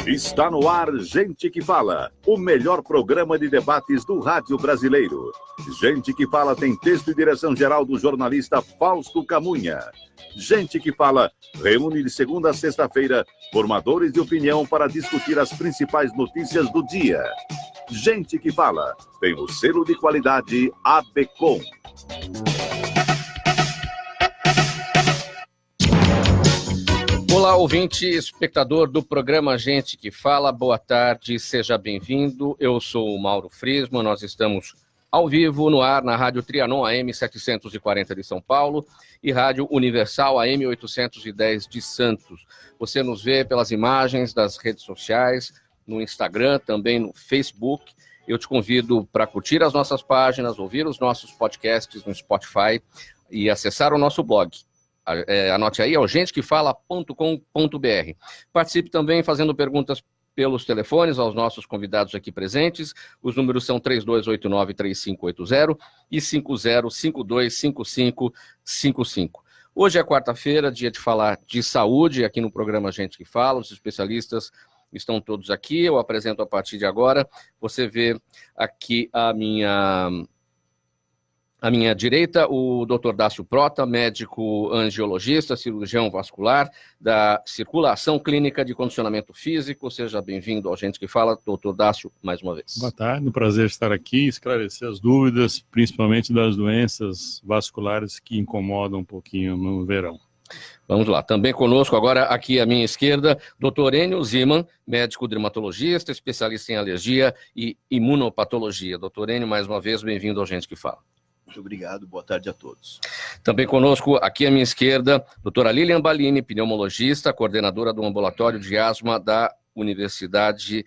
Está no ar Gente que Fala, o melhor programa de debates do rádio brasileiro. Gente que Fala tem texto e direção geral do jornalista Fausto Camunha. Gente que Fala reúne de segunda a sexta-feira formadores de opinião para discutir as principais notícias do dia. Gente que Fala tem o selo de qualidade ABCOM. Olá, ouvinte, espectador do programa Gente que Fala, boa tarde, seja bem-vindo. Eu sou o Mauro Frisman, nós estamos ao vivo no ar na Rádio Trianon AM 740 de São Paulo e Rádio Universal AM 810 de Santos. Você nos vê pelas imagens das redes sociais, no Instagram, também no Facebook. Eu te convido para curtir as nossas páginas, ouvir os nossos podcasts no Spotify e acessar o nosso blog. Anote aí, é o gentequefala.com.br. Participe também fazendo perguntas pelos telefones aos nossos convidados aqui presentes. Os números são 3289-3580 e 5052-5555. Hoje é quarta-feira, dia de falar de saúde aqui no programa Gente que Fala. Os especialistas estão todos aqui, eu apresento a partir de agora. Você vê aqui à minha direita, o Dr. Dácio Prota, médico angiologista, cirurgião vascular, da Circulação Clínica de Condicionamento Físico. Seja bem-vindo ao Gente que Fala, Dr. Dácio, mais uma vez. Boa tarde, um prazer estar aqui, esclarecer as dúvidas, principalmente das doenças vasculares que incomodam um pouquinho no verão. Vamos lá, também conosco agora aqui à minha esquerda, Dr. Enio Ziman, médico dermatologista, especialista em alergia e imunopatologia. Dr. Enio, mais uma vez, bem-vindo ao Gente que Fala. Muito obrigado, boa tarde a todos. Também conosco, aqui à minha esquerda, doutora Lilian Balini, pneumologista, coordenadora do ambulatório de asma da Universidade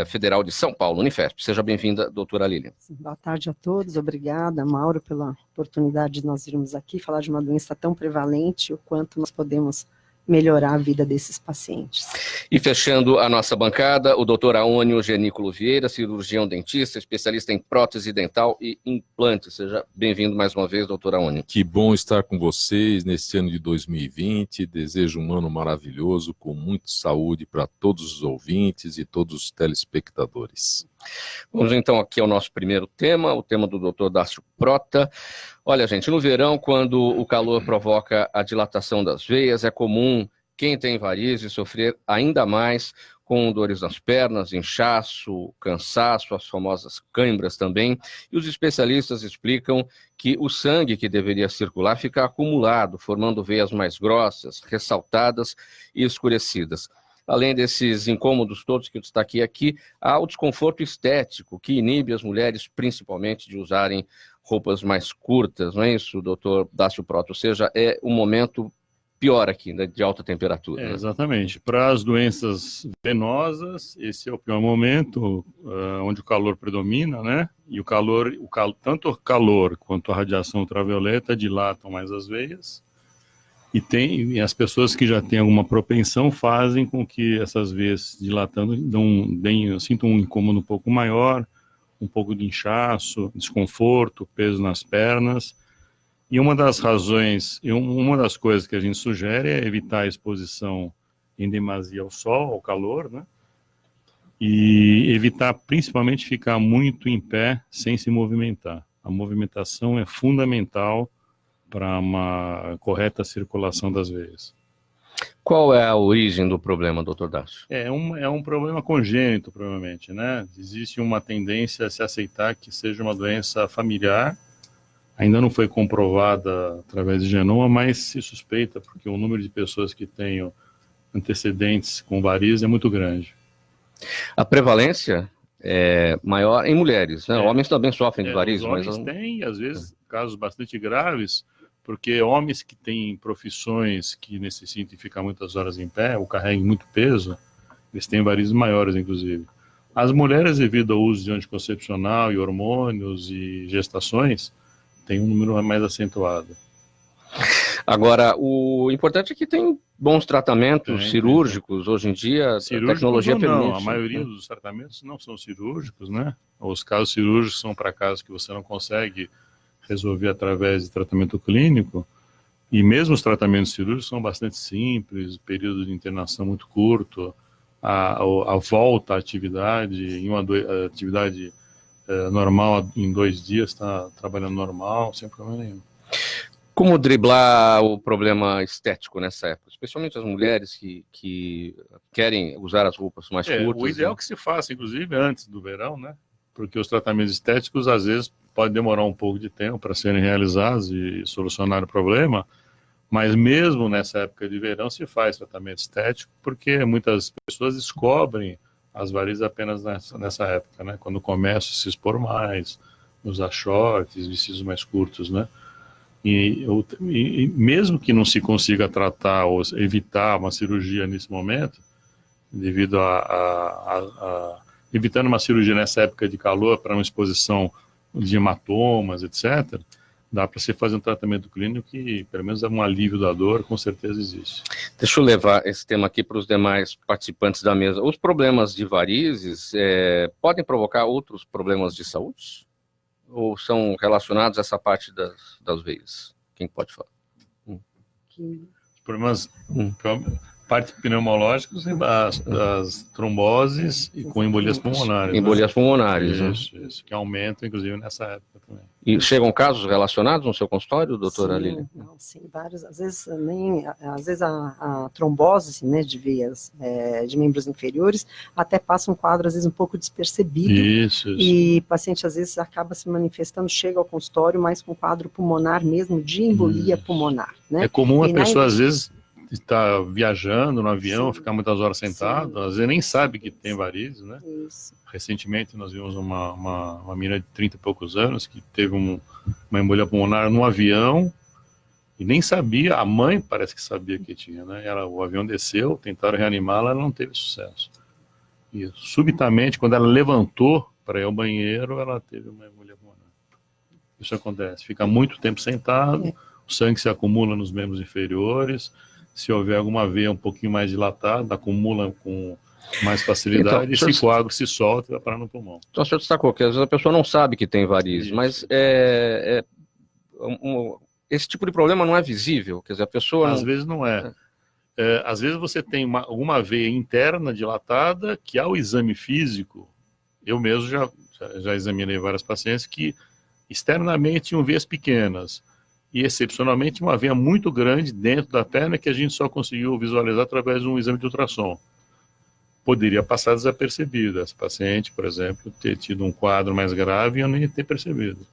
Federal de São Paulo, Unifesp. Seja bem-vinda, doutora Lilian. Boa tarde a todos, obrigada, Mauro, pela oportunidade de nós irmos aqui falar de uma doença tão prevalente, o quanto nós podemos melhorar a vida desses pacientes. E fechando a nossa bancada, o doutor Aônio Genículo Vieira, cirurgião dentista, especialista em prótese dental e implante. Seja bem-vindo mais uma vez, doutor Aônio. Que bom estar com vocês neste ano de 2020. Desejo um ano maravilhoso, com muita saúde para todos os ouvintes e todos os telespectadores. Vamos então aqui ao nosso primeiro tema, o tema do doutor Dácio Prota. Olha, gente, no verão, quando o calor provoca a dilatação das veias, é comum quem tem varizes sofrer ainda mais com dores nas pernas, inchaço, cansaço, as famosas cãibras também. E os especialistas explicam que o sangue que deveria circular fica acumulado, formando veias mais grossas, ressaltadas e escurecidas. Além desses incômodos todos que eu destaquei aqui, há o desconforto estético que inibe as mulheres, principalmente, de usarem roupas mais curtas, não é isso, doutor Dácio Prota? Ou seja, é um momento pior aqui, né, de alta temperatura. Né? Exatamente. Para as doenças venosas, esse é o pior momento, onde o calor predomina, né? E tanto o calor quanto a radiação ultravioleta dilatam mais as veias. E as pessoas que já têm alguma propensão fazem com que essas veias dilatando sintam um incômodo um pouco maior, um pouco de inchaço, desconforto, peso nas pernas. E uma das coisas que a gente sugere é evitar a exposição em demasia ao sol, ao calor, né? E evitar principalmente ficar muito em pé sem se movimentar. A movimentação é fundamental para uma correta circulação das veias. Qual é a origem do problema, doutor Dácio? É um problema congênito, provavelmente, né? Existe uma tendência a se aceitar que seja uma doença familiar, ainda não foi comprovada através de genoma, mas se suspeita, porque o número de pessoas que têm antecedentes com varizes é muito grande. A prevalência é maior em mulheres, né? Homens também sofrem de varizes. Os homens têm, e às vezes, casos bastante graves, porque homens que têm profissões que necessitem ficar muitas horas em pé, ou carreguem muito peso, eles têm varizes maiores, inclusive. As mulheres, devido ao uso de anticoncepcional e hormônios e gestações, têm um número mais acentuado. Agora, o importante é que tem bons tratamentos cirúrgicos. Hoje em dia, a tecnologia permite. Não, a maioria dos tratamentos não são cirúrgicos, né? Os casos cirúrgicos são para casos que você não consegue resolver através de tratamento clínico, e mesmo os tratamentos cirúrgicos são bastante simples, período de internação muito curto, a volta à atividade, atividade normal em 2 dias, está trabalhando normal, sem problema nenhum. Como driblar o problema estético nessa época? Especialmente as mulheres que querem usar as roupas mais curtas. O ideal é que se faça, inclusive, antes do verão, né? Porque os tratamentos estéticos, às vezes, podem demorar um pouco de tempo para serem realizados e solucionar o problema, mas mesmo nessa época de verão se faz tratamento estético, porque muitas pessoas descobrem as varizes apenas nessa época, né? Quando começam a se expor mais, usar shorts, vestidos mais curtos, né? E mesmo que não se consiga tratar ou evitar uma cirurgia nesse momento, devido evitando uma cirurgia nessa época de calor para uma exposição de hematomas, etc., dá para se fazer um tratamento clínico que, pelo menos, é um alívio da dor, com certeza existe. Deixa eu levar esse tema aqui para os demais participantes da mesa. Os problemas de varizes podem provocar outros problemas de saúde? Ou são relacionados a essa parte das veias? Quem pode falar? Os problemas, parte pneumológicos, as tromboses e com embolias pulmonares. Embolias pulmonares. Isso, que aumentam, inclusive, nessa época também. E chegam casos relacionados no seu consultório, doutora Lília? Sim, vários. Às vezes a trombose, né, de veias de membros inferiores até passa um quadro, às vezes, um pouco despercebido. Isso. E o paciente, às vezes, acaba se manifestando, chega ao consultório, mais com quadro pulmonar mesmo, de embolia pulmonar. Né? É comum a pessoa, às vezes, estar viajando no avião, ficar muitas horas sentado, às vezes nem sabe que tem varizes, né? Isso. Recentemente nós vimos uma menina de 30 e poucos anos que teve uma embolia pulmonar no avião e nem sabia, a mãe parece que sabia que tinha, né? O avião desceu, tentaram reanimá-la, ela não teve sucesso. E subitamente, quando ela levantou para ir ao banheiro, ela teve uma embolia pulmonar. Isso acontece, fica muito tempo sentado, o sangue se acumula nos membros inferiores, se houver alguma veia um pouquinho mais dilatada, acumula com mais facilidade, então, esse coágulo se solta e vai parar no pulmão. Então, o senhor destacou que às vezes a pessoa não sabe que tem varizes, mas esse tipo de problema não é visível, quer dizer, a pessoa... Às vezes não é. Às vezes você tem alguma veia interna dilatada que ao exame físico, eu mesmo já examinei várias pacientes que externamente tinham veias pequenas e excepcionalmente uma veia muito grande dentro da perna que a gente só conseguiu visualizar através de um exame de ultrassom. Poderia passar desapercebido. Essa paciente, por exemplo, ter tido um quadro mais grave e eu nem ter percebido.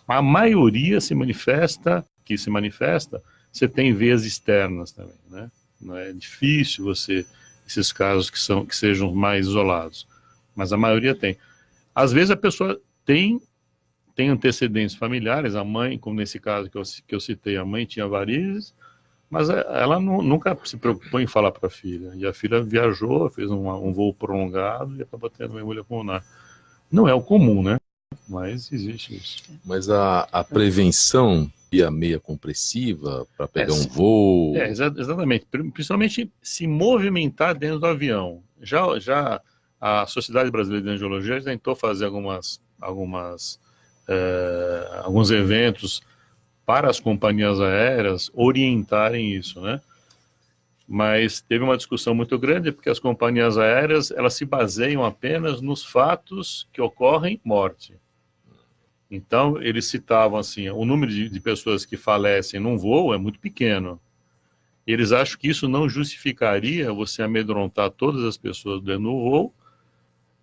A maioria se manifesta, você tem veias externas também, né? Não é difícil esses casos que sejam mais isolados, mas a maioria tem. Às vezes a pessoa tem antecedentes familiares, a mãe, como nesse caso que eu citei, a mãe tinha varizes, mas ela nunca se preocupou em falar para a filha. E a filha viajou, fez um voo prolongado e acabou tendo uma embolia pulmonar. Não é o comum, né? Mas existe isso. Mas a prevenção e a meia compressiva para pegar um voo... Exatamente. Principalmente se movimentar dentro do avião. Já a Sociedade Brasileira de Angiologia já tentou fazer alguns eventos para as companhias aéreas orientarem isso, né? Mas teve uma discussão muito grande porque as companhias aéreas elas se baseiam apenas nos fatos que ocorrem morte. Então eles citavam assim, o número de pessoas que falecem num voo é muito pequeno. Eles acham que isso não justificaria você amedrontar todas as pessoas dentro do voo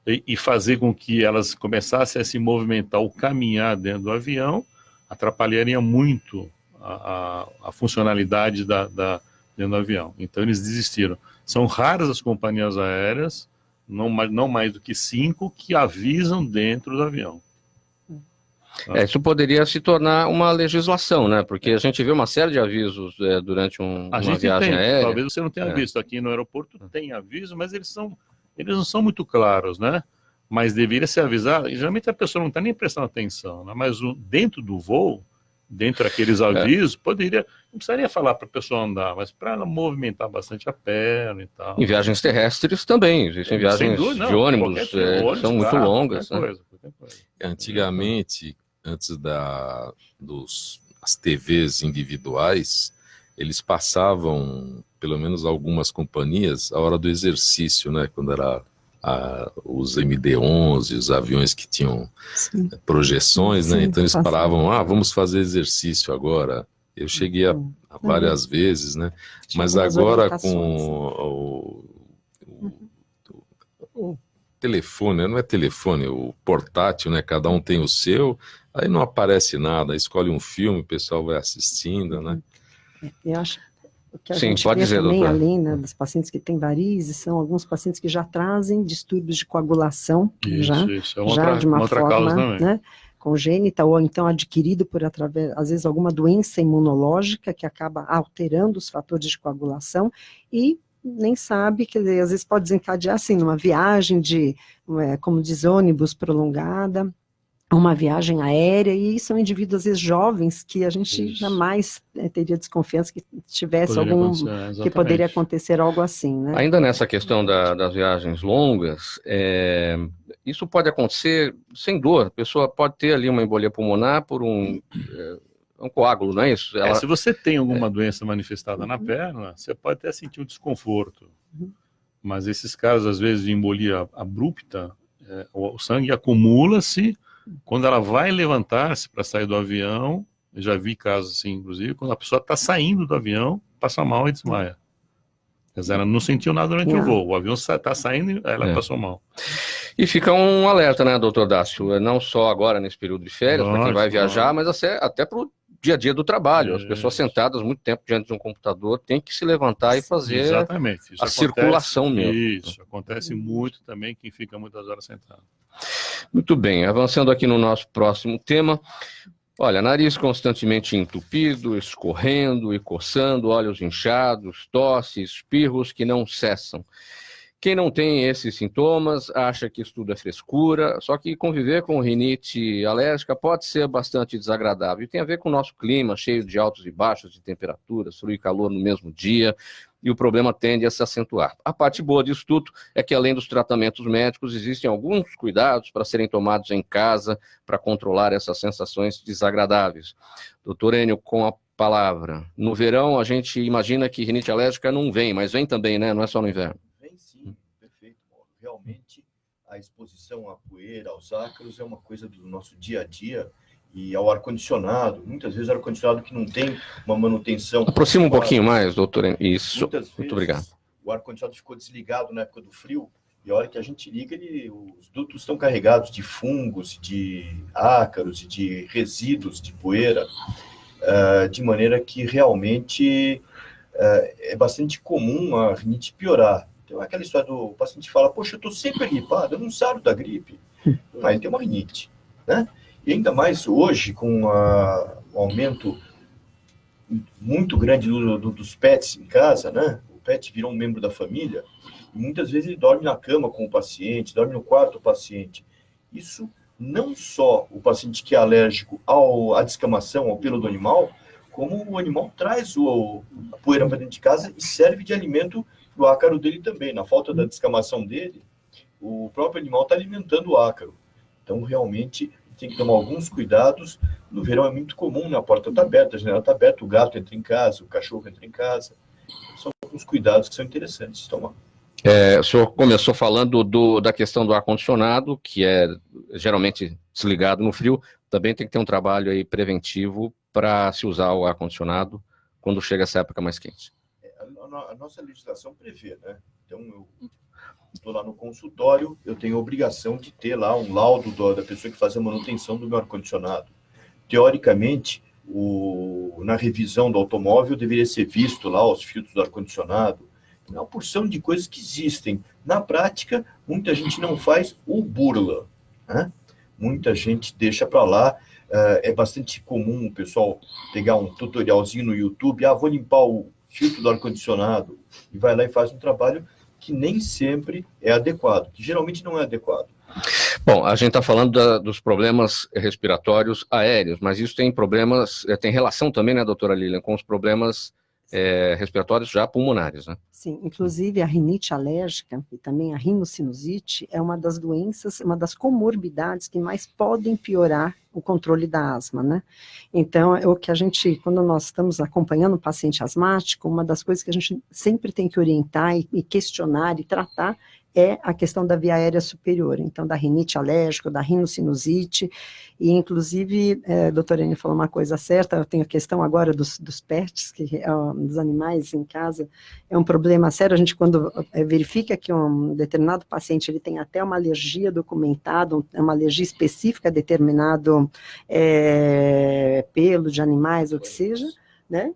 e fazer com que elas começassem a se movimentar ou caminhar dentro do avião, atrapalharia muito a funcionalidade dentro do avião. Então eles desistiram. São raras as companhias aéreas, não mais do que 5, que avisam dentro do avião. Isso poderia se tornar uma legislação, né? Porque a gente vê uma série de avisos durante uma viagem aérea. Talvez você não tenha visto. Aqui no aeroporto tem aviso, mas eles não são muito claros, né? Mas deveria ser avisado. E geralmente a pessoa não está nem prestando atenção, né? Mas dentro do voo, dentro daqueles avisos, não precisaria falar para a pessoa andar, mas para ela movimentar bastante a perna e tal. Em viagens terrestres também, existem viagens de ônibus, que são muito longas. Qualquer coisa. Antigamente, antes das TVs individuais, eles passavam, pelo menos algumas companhias, a hora do exercício, né? Quando era os MD-11, os aviões que tinham Sim. projeções, né? Sim, Então eles passava. paravam, vamos fazer exercício agora. Eu cheguei a várias vezes, né? Tinha Mas algumas agora orientações. com o telefone, não é telefone, o portátil, né? Cada um tem o seu, aí não aparece nada, escolhe um filme, o pessoal vai assistindo, né? Eu acho o que a Sim, gente pode vê dizer, também, doutora. além, né, dos pacientes que têm varizes, são alguns pacientes que já trazem distúrbios de coagulação, Isso. É já de uma outra causa forma, também. né, congênita, ou então adquirido por através, às vezes, alguma doença imunológica que acaba alterando os fatores de coagulação, e nem sabe, que às vezes pode desencadear, assim, numa viagem de, como diz, ônibus prolongada, uma viagem aérea, e são indivíduos, às vezes, jovens, que a gente Isso. jamais teria desconfiança que tivesse Poderia algum, acontecer, que exatamente. poderia acontecer algo assim, né? Ainda nessa questão das viagens longas, isso pode acontecer sem dor. A pessoa pode ter ali uma embolia pulmonar por um coágulo, não é isso? Se você tem alguma doença manifestada na perna, você pode até sentir um desconforto. Mas esses casos, às vezes, de embolia abrupta, o sangue acumula-se. Quando ela vai levantar-se para sair do avião, eu já vi casos assim, inclusive, quando a pessoa está saindo do avião, passa mal e desmaia. Quer dizer, ela não sentiu nada durante o voo. O avião está saindo e ela passou mal. E fica um alerta, né, doutor Dácio? Não só agora nesse período de férias, para quem vai viajar, mas até para o dia a dia do trabalho. As pessoas sentadas muito tempo diante de um computador têm que se levantar e fazer Exatamente. Isso circulação mesmo. Isso, acontece muito também quem fica muitas horas sentado. Muito bem, avançando aqui no nosso próximo tema. Olha, nariz constantemente entupido, escorrendo e coçando, olhos inchados, tosse, espirros que não cessam. Quem não tem esses sintomas acha que isso tudo é frescura, só que conviver com rinite alérgica pode ser bastante desagradável. E tem a ver com o nosso clima, cheio de altos e baixos de temperatura, frio e calor no mesmo dia, e o problema tende a se acentuar. A parte boa disso tudo é que, além dos tratamentos médicos, existem alguns cuidados para serem tomados em casa para controlar essas sensações desagradáveis. Doutor Enio, com a palavra. No verão, a gente imagina que rinite alérgica não vem, mas vem também, né? Não é só no inverno. Vem sim, perfeito, Mauro. Realmente, a exposição à poeira, aos ácaros, é uma coisa do nosso dia a dia, e ao ar-condicionado. Muitas vezes, ar-condicionado que não tem uma manutenção. Aproxima um pouquinho mais, doutor. Isso. Muitas vezes, muito obrigado. O ar-condicionado ficou desligado na época do frio, e a hora que a gente liga, os dutos estão carregados de fungos, de ácaros, de resíduos de poeira, de maneira que realmente é bastante comum a rinite piorar. Então, aquela história do paciente fala, poxa, eu estou sempre gripado, eu não saro da gripe. Aí tem uma rinite, né? E ainda mais hoje, com o aumento muito grande dos pets em casa, né? O pet virou um membro da família, e muitas vezes ele dorme na cama com o paciente, dorme no quarto do paciente. Isso não só o paciente que é alérgico à descamação, ao pelo do animal, como o animal traz a poeira para dentro de casa e serve de alimento para o ácaro dele também. Na falta da descamação dele, o próprio animal está alimentando o ácaro. Então, realmente, tem que tomar alguns cuidados. No verão é muito comum, né? A porta está aberta, a janela está aberta, o gato entra em casa, o cachorro entra em casa. São alguns cuidados que são interessantes de tomar. O senhor começou falando da questão do ar-condicionado, que é geralmente desligado no frio. Também tem que ter um trabalho aí preventivo para se usar o ar-condicionado quando chega essa época mais quente. A nossa legislação prevê, né? Então, eu estou lá no consultório, eu tenho a obrigação de ter lá um laudo da pessoa que faz a manutenção do meu ar-condicionado. Teoricamente, na revisão do automóvel, deveria ser visto lá os filtros do ar-condicionado, uma porção de coisas que existem. Na prática, muita gente não faz ou burla, né? Muita gente deixa para lá. É bastante comum o pessoal pegar um tutorialzinho no YouTube, vou limpar o filtro do ar-condicionado, e vai lá e faz um trabalho que nem sempre é adequado, que geralmente não é adequado. Bom, a gente está falando dos problemas respiratórios aéreos, mas isso tem relação também, né, doutora Lilian, com os problemas respiratórios já pulmonares, né? Sim, inclusive a rinite alérgica e também a rinocinusite é uma das doenças, uma das comorbidades que mais podem piorar o controle da asma, né? Então, é o que a gente, quando nós estamos acompanhando um paciente asmático, uma das coisas que a gente sempre tem que orientar e questionar e tratar é a questão da via aérea superior, então da rinite alérgica, da rinocinusite, e inclusive, a doutora Ene falou uma coisa certa, eu tenho a questão agora dos pets, dos animais em casa, é um problema sério, a gente quando verifica que um determinado paciente, ele tem até uma alergia documentada, uma alergia específica a determinado pelo de animais, ou que seja, né?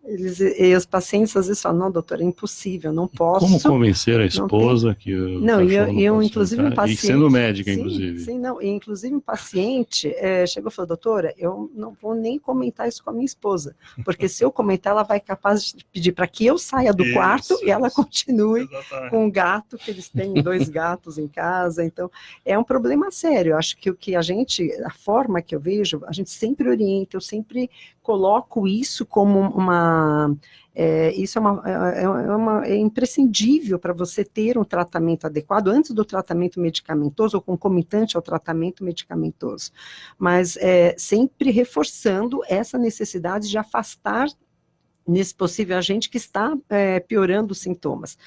E os pacientes às vezes falam, não, doutor, é impossível, não posso. Como convencer a esposa que o não, cachorro não eu pode inclusive entrar? um paciente, e sendo médica, sim, inclusive. Sim, não, e inclusive um paciente chegou e falou, doutora, eu não vou nem comentar isso com a minha esposa, porque se eu comentar, ela vai capaz de pedir para que eu saia do quarto e ela continue com o gato, que eles têm 2 gatos em casa, então é um problema sério. Eu acho que o que a forma que eu vejo, a gente sempre orienta, eu sempre coloco isso como é imprescindível para você ter um tratamento adequado antes do tratamento medicamentoso ou concomitante ao tratamento medicamentoso, mas sempre reforçando essa necessidade de afastar nesse possível agente que está piorando os sintomas.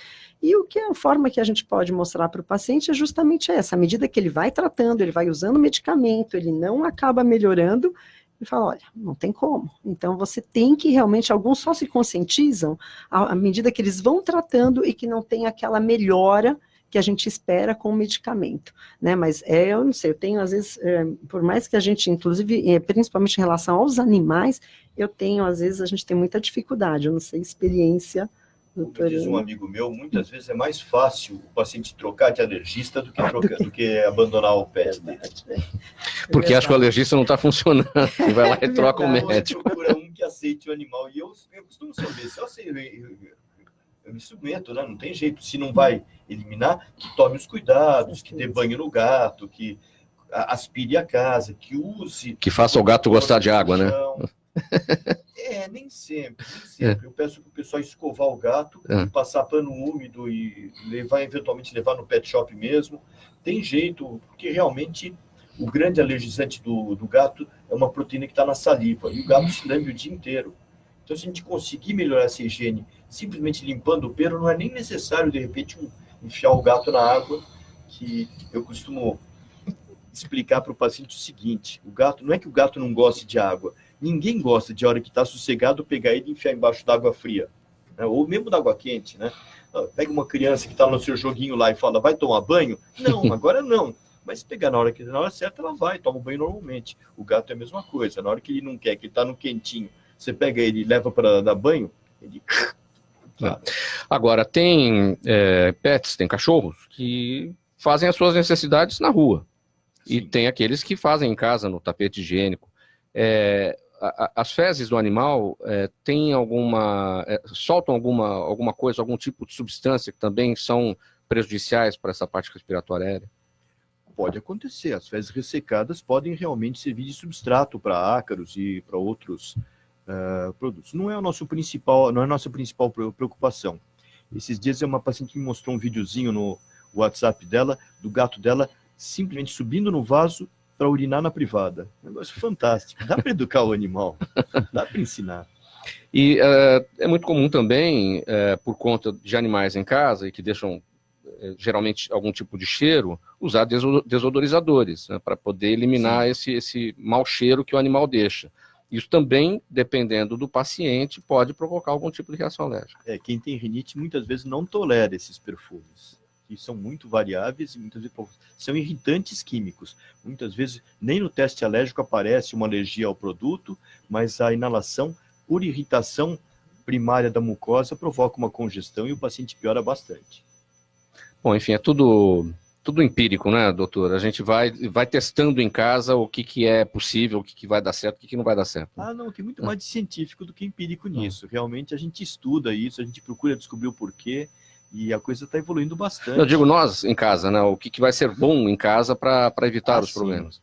E a forma que a gente pode mostrar para o paciente é justamente essa, à medida que ele vai tratando, ele vai usando o medicamento, ele não acaba melhorando, e fala, olha, não tem como. Então, você tem que realmente, alguns só se conscientizam à medida que eles vão tratando e que não tem aquela melhora que a gente espera com o medicamento, né, mas eu não sei, eu tenho às vezes, por mais que a gente, inclusive, principalmente em relação aos animais, às vezes a gente tem muita dificuldade, eu não sei, experiência. Como diz um amigo meu, muitas vezes é mais fácil o paciente trocar de alergista do que abandonar o pet dele. Porque acho que o alergista não está funcionando, e vai lá e troca o médico. Procura um que aceite o animal, e eu costumo saber, se eu me submeto, né? Não tem jeito, se não vai eliminar, que tome os cuidados, que dê banho no gato, que aspire a casa, que use... Que faça o gato gostar de água, né? Nem sempre. Eu peço para o pessoal escovar o gato, passar pano úmido e eventualmente levar no pet shop mesmo. Tem jeito, porque realmente o grande alergizante do gato é uma proteína que está na saliva, e o gato se lambe o dia inteiro. Então, se a gente conseguir melhorar essa higiene simplesmente limpando o pelo, não é nem necessário, de repente, enfiar o gato na água, que eu costumo explicar para o paciente o seguinte, não é que o gato não goste de água, ninguém gosta de, a hora que está sossegado, pegar ele e enfiar embaixo da água fria, né? Ou mesmo da água quente, né? Pega uma criança que está no seu joguinho lá e fala, vai tomar banho? Não, agora não. Mas se pegar na hora certa, ela vai, toma banho normalmente. O gato é a mesma coisa, na hora que ele não quer, que ele está no quentinho, você pega ele e leva para dar banho, ele... Claro. Agora, tem pets, tem cachorros, que fazem as suas necessidades na rua. Sim. E tem aqueles que fazem em casa, no tapete higiênico. As fezes do animal soltam alguma coisa, algum tipo de substância que também são prejudiciais para essa parte respiratória aérea? Pode acontecer. As fezes ressecadas podem realmente servir de substrato para ácaros e para outros produtos. Não é a nossa principal preocupação. Esses dias uma paciente me mostrou um videozinho no WhatsApp dela, do gato dela, simplesmente subindo no vaso para urinar na privada. Um negócio fantástico. Dá para educar o animal, dá para ensinar. E é muito comum também, por conta de animais em casa e que deixam geralmente algum tipo de cheiro, usar desodorizadores, né, para poder eliminar esse mau cheiro que o animal deixa. Isso também, dependendo do paciente, pode provocar algum tipo de reação alérgica. Quem tem rinite muitas vezes não tolera esses perfumes, que são muito variáveis e muitas vezes são irritantes químicos. Muitas vezes nem no teste alérgico aparece uma alergia ao produto, mas a inalação por irritação primária da mucosa provoca uma congestão e o paciente piora bastante. Bom, enfim, é tudo empírico, né, doutor? A gente vai testando em casa o que é possível, o que vai dar certo, o que não vai dar certo. Não, tem muito mais de científico do que empírico nisso. Realmente a gente estuda isso, a gente procura descobrir o porquê e a coisa está evoluindo bastante. Eu digo nós em casa, né? O que vai ser bom em casa para evitar os problemas.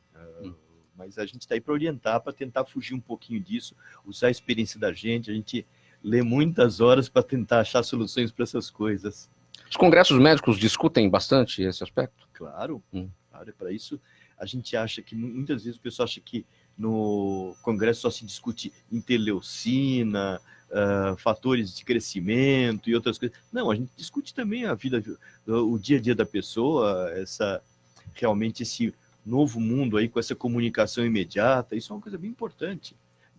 Mas a gente está aí para orientar, para tentar fugir um pouquinho disso, usar a experiência da gente. A gente ler muitas horas para tentar achar soluções para essas coisas. Os congressos médicos discutem bastante esse aspecto? Claro, claro, para isso a gente acha que, muitas vezes o pessoal acha que no congresso só se discute interleucina, fatores de crescimento e outras coisas. Não, a gente discute também a vida, o dia a dia da pessoa, realmente esse novo mundo aí com essa comunicação imediata, isso é uma coisa bem importante.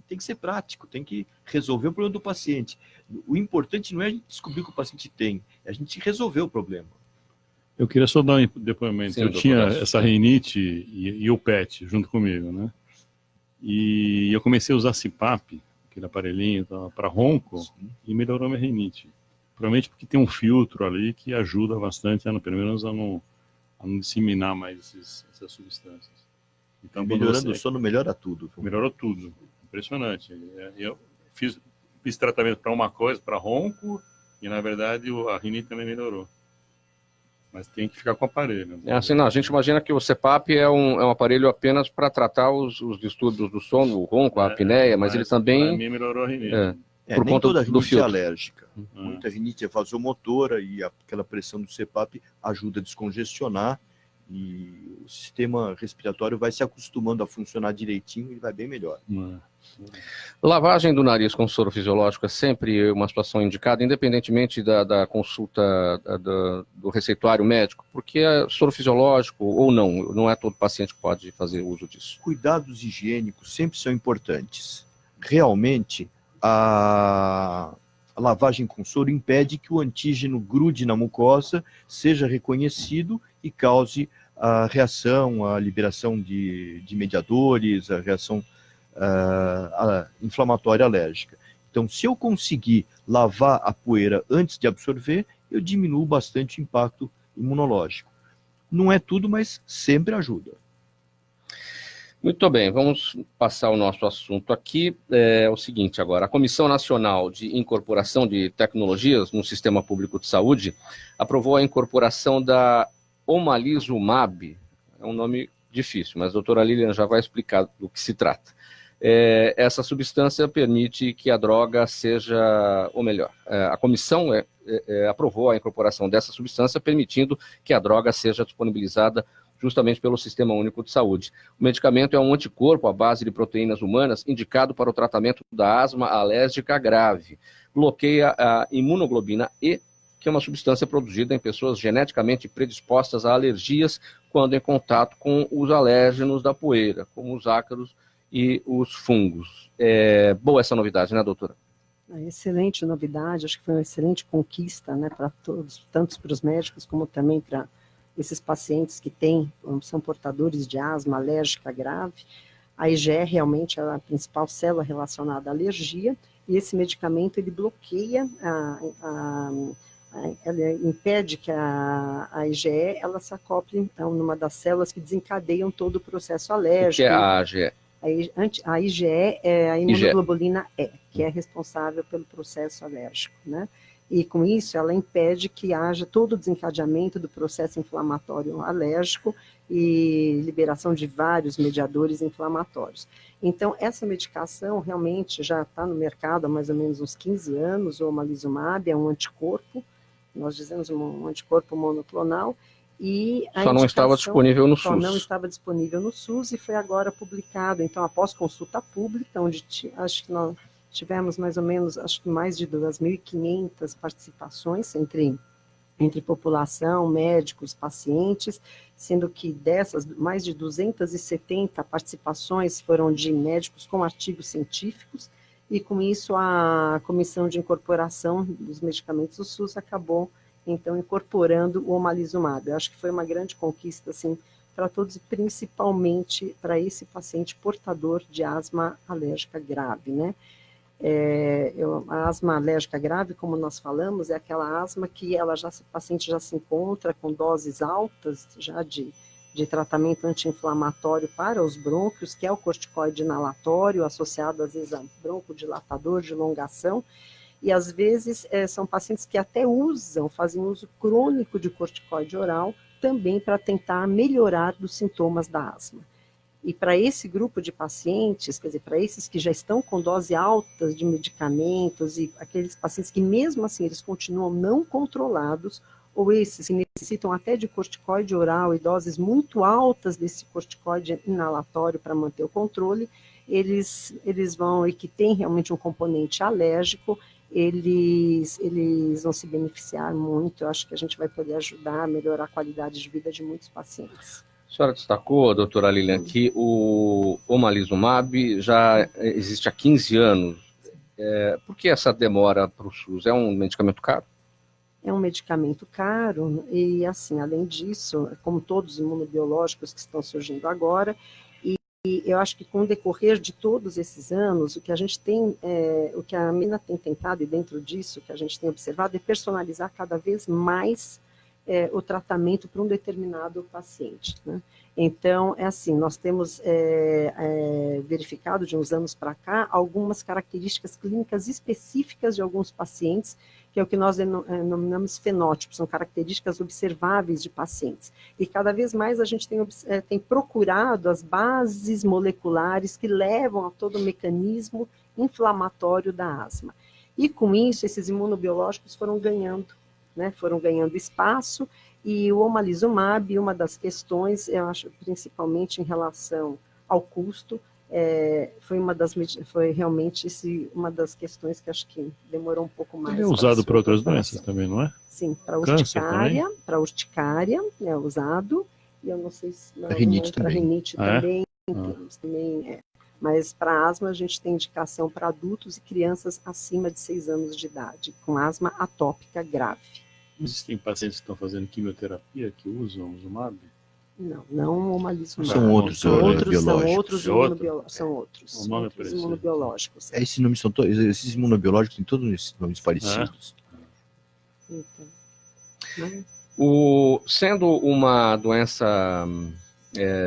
Tem que ser prático, tem que resolver o problema do paciente. O importante não é a gente descobrir o que o paciente tem, é a gente resolver o problema. Eu queria só dar um depoimento. Sim, eu tinha doutor. essa rinite e o PET junto comigo, né? E eu comecei a usar CPAP, aquele aparelhinho para ronco, e melhorou minha rinite. Provavelmente porque tem um filtro ali que ajuda bastante, pelo menos a não disseminar mais essas substâncias. Então, Melhorando o sono, melhora tudo. Melhorou tudo. Impressionante. Eu fiz tratamento para uma coisa, para ronco, e na verdade a rinite também melhorou. Mas tem que ficar com o aparelho. Né? Assim, não, a gente imagina que o CPAP é um aparelho apenas para tratar os distúrbios do sono, o ronco, a apneia, mas ele também... Para mim melhorou a rinite. Por nem conta toda do rinite é filtro. alérgica. Muita rinite é vasomotora e aquela pressão do CPAP ajuda a descongestionar e o sistema respiratório vai se acostumando a funcionar direitinho e vai bem melhor. Lavagem do nariz com soro fisiológico é sempre uma situação indicada, independentemente da consulta do receituário médico, porque é soro fisiológico ou não é todo paciente que pode fazer uso disso. Cuidados higiênicos sempre são importantes. Realmente, a lavagem com soro impede que o antígeno grude na mucosa, seja reconhecido e cause a reação, a liberação de mediadores, a reação inflamatória alérgica. Então, se eu conseguir lavar a poeira antes de absorver, eu diminuo bastante o impacto imunológico. Não é tudo, mas sempre ajuda. Muito bem, vamos passar o nosso assunto aqui. É o seguinte agora, a Comissão Nacional de Incorporação de Tecnologias no Sistema Público de Saúde aprovou a incorporação da omalizumab. É um nome difícil, mas a doutora Lilian já vai explicar do que se trata. Essa substância permite que a droga seja, ou melhor, a comissão aprovou a incorporação dessa substância, permitindo que a droga seja disponibilizada justamente pelo Sistema Único de Saúde. O medicamento é um anticorpo à base de proteínas humanas indicado para o tratamento da asma alérgica grave. Bloqueia a imunoglobina E, que é uma substância produzida em pessoas geneticamente predispostas a alergias quando em contato com os alérgenos da poeira, como os ácaros e os fungos. Boa essa novidade, né, doutora? Excelente novidade, acho que foi uma excelente conquista, né, para todos, tanto para os médicos como também para esses pacientes que são portadores de asma alérgica grave. A IgE realmente é a principal célula relacionada à alergia, e esse medicamento ele bloqueia, ela impede que a IgE ela se acople então, numa das células que desencadeiam todo o processo alérgico. O que é a AGE? A IgE é a imunoglobulina E, que é responsável pelo processo alérgico, né? E com isso ela impede que haja todo o desencadeamento do processo inflamatório alérgico e liberação de vários mediadores inflamatórios. Então, essa medicação realmente já está no mercado há mais ou menos uns 15 anos, o omalizumab é um anticorpo, nós dizemos um anticorpo monoclonal, e só não estava disponível no SUS. Só não estava disponível no SUS e foi agora publicado, então, após consulta pública, onde acho que nós tivemos mais ou menos, acho que mais de 2.500 participações entre população, médicos, pacientes, sendo que dessas, mais de 270 participações foram de médicos com artigos científicos, e com isso a Comissão de Incorporação dos Medicamentos do SUS acabou, então, incorporando o omalizumab. Eu acho que foi uma grande conquista, assim, para todos, e principalmente para esse paciente portador de asma alérgica grave, né? A asma alérgica grave, como nós falamos, é aquela asma que o paciente já se encontra com doses altas já de tratamento anti-inflamatório para os brônquios, que é o corticoide inalatório, associado às vezes a broncodilatador de elongação, e às vezes são pacientes que até fazem uso crônico de corticoide oral, também para tentar melhorar dos sintomas da asma. E para esse grupo de pacientes, quer dizer, para esses que já estão com dose altas de medicamentos e aqueles pacientes que mesmo assim eles continuam não controlados, ou esses que necessitam até de corticoide oral e doses muito altas desse corticoide inalatório para manter o controle, eles vão, e que tem realmente um componente alérgico, eles vão se beneficiar muito. Eu acho que a gente vai poder ajudar a melhorar a qualidade de vida de muitos pacientes. A senhora destacou, doutora Lilian, que o omalizumab já existe há 15 anos. Por que essa demora para o SUS? É um medicamento caro? É um medicamento caro e, assim, além disso, como todos os imunobiológicos que estão surgindo agora, e eu acho que com o decorrer de todos esses anos, o que a gente tem, o que a Mina tem tentado, e dentro disso que a gente tem observado, é personalizar cada vez mais o tratamento para um determinado paciente, né? Então, é assim, nós temos verificado de uns anos para cá algumas características clínicas específicas de alguns pacientes, que é o que nós denominamos fenótipos, são características observáveis de pacientes. E cada vez mais a gente tem procurado as bases moleculares que levam a todo o mecanismo inflamatório da asma. E com isso, esses imunobiológicos foram ganhando, né, foram ganhando espaço, e o omalizumab, uma das questões, eu acho, principalmente em relação ao custo, foi realmente uma das questões que acho que demorou um pouco mais. Ele é usado para outras doenças também, não é? Sim, para urticária é usado, e eu não sei se... Para rinite também. Para rinite também, mas para asma a gente tem indicação para adultos e crianças acima de 6 anos de idade, com asma atópica grave. Existem pacientes que estão fazendo quimioterapia que usam o Zumab? Não omalizumab. São outros imunobiológicos. São outros imunobiológicos. Esses imunobiológicos têm todos esses nomes parecidos. Então, sendo uma doença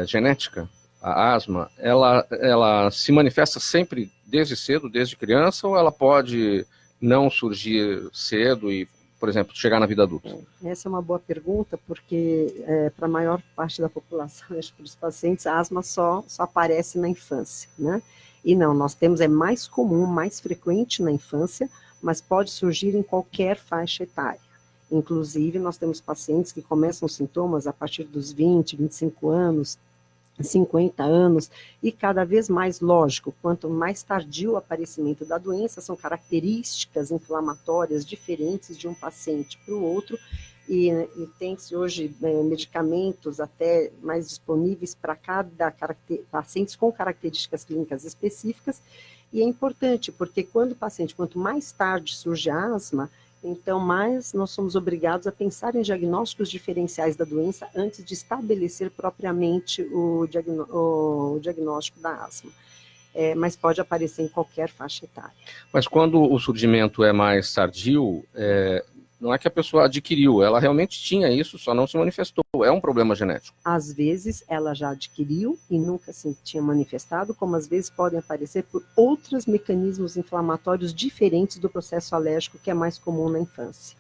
genética, a asma, ela se manifesta sempre desde cedo, desde criança, ou ela pode não surgir cedo e, por exemplo, chegar na vida adulta? Essa é uma boa pergunta, porque para a maior parte da população, acho que para os pacientes, a asma só aparece na infância, né? E não, nós temos, é mais comum, mais frequente na infância, mas pode surgir em qualquer faixa etária. Inclusive, nós temos pacientes que começam sintomas a partir dos 20, 25 anos, 50 anos, e cada vez mais, lógico, quanto mais tardio o aparecimento da doença, são características inflamatórias diferentes de um paciente para o outro, e tem-se hoje medicamentos até mais disponíveis para cada pacientes com características clínicas específicas, e é importante, porque quando quanto mais tarde surge a asma, então, mais nós somos obrigados a pensar em diagnósticos diferenciais da doença antes de estabelecer propriamente o diagnóstico da asma. Mas pode aparecer em qualquer faixa etária. Mas quando o surgimento é mais tardio, não é que a pessoa adquiriu, ela realmente tinha isso, só não se manifestou. É um problema genético. Às vezes ela já adquiriu e nunca se tinha manifestado, como às vezes podem aparecer por outros mecanismos inflamatórios diferentes do processo alérgico, que é mais comum na infância.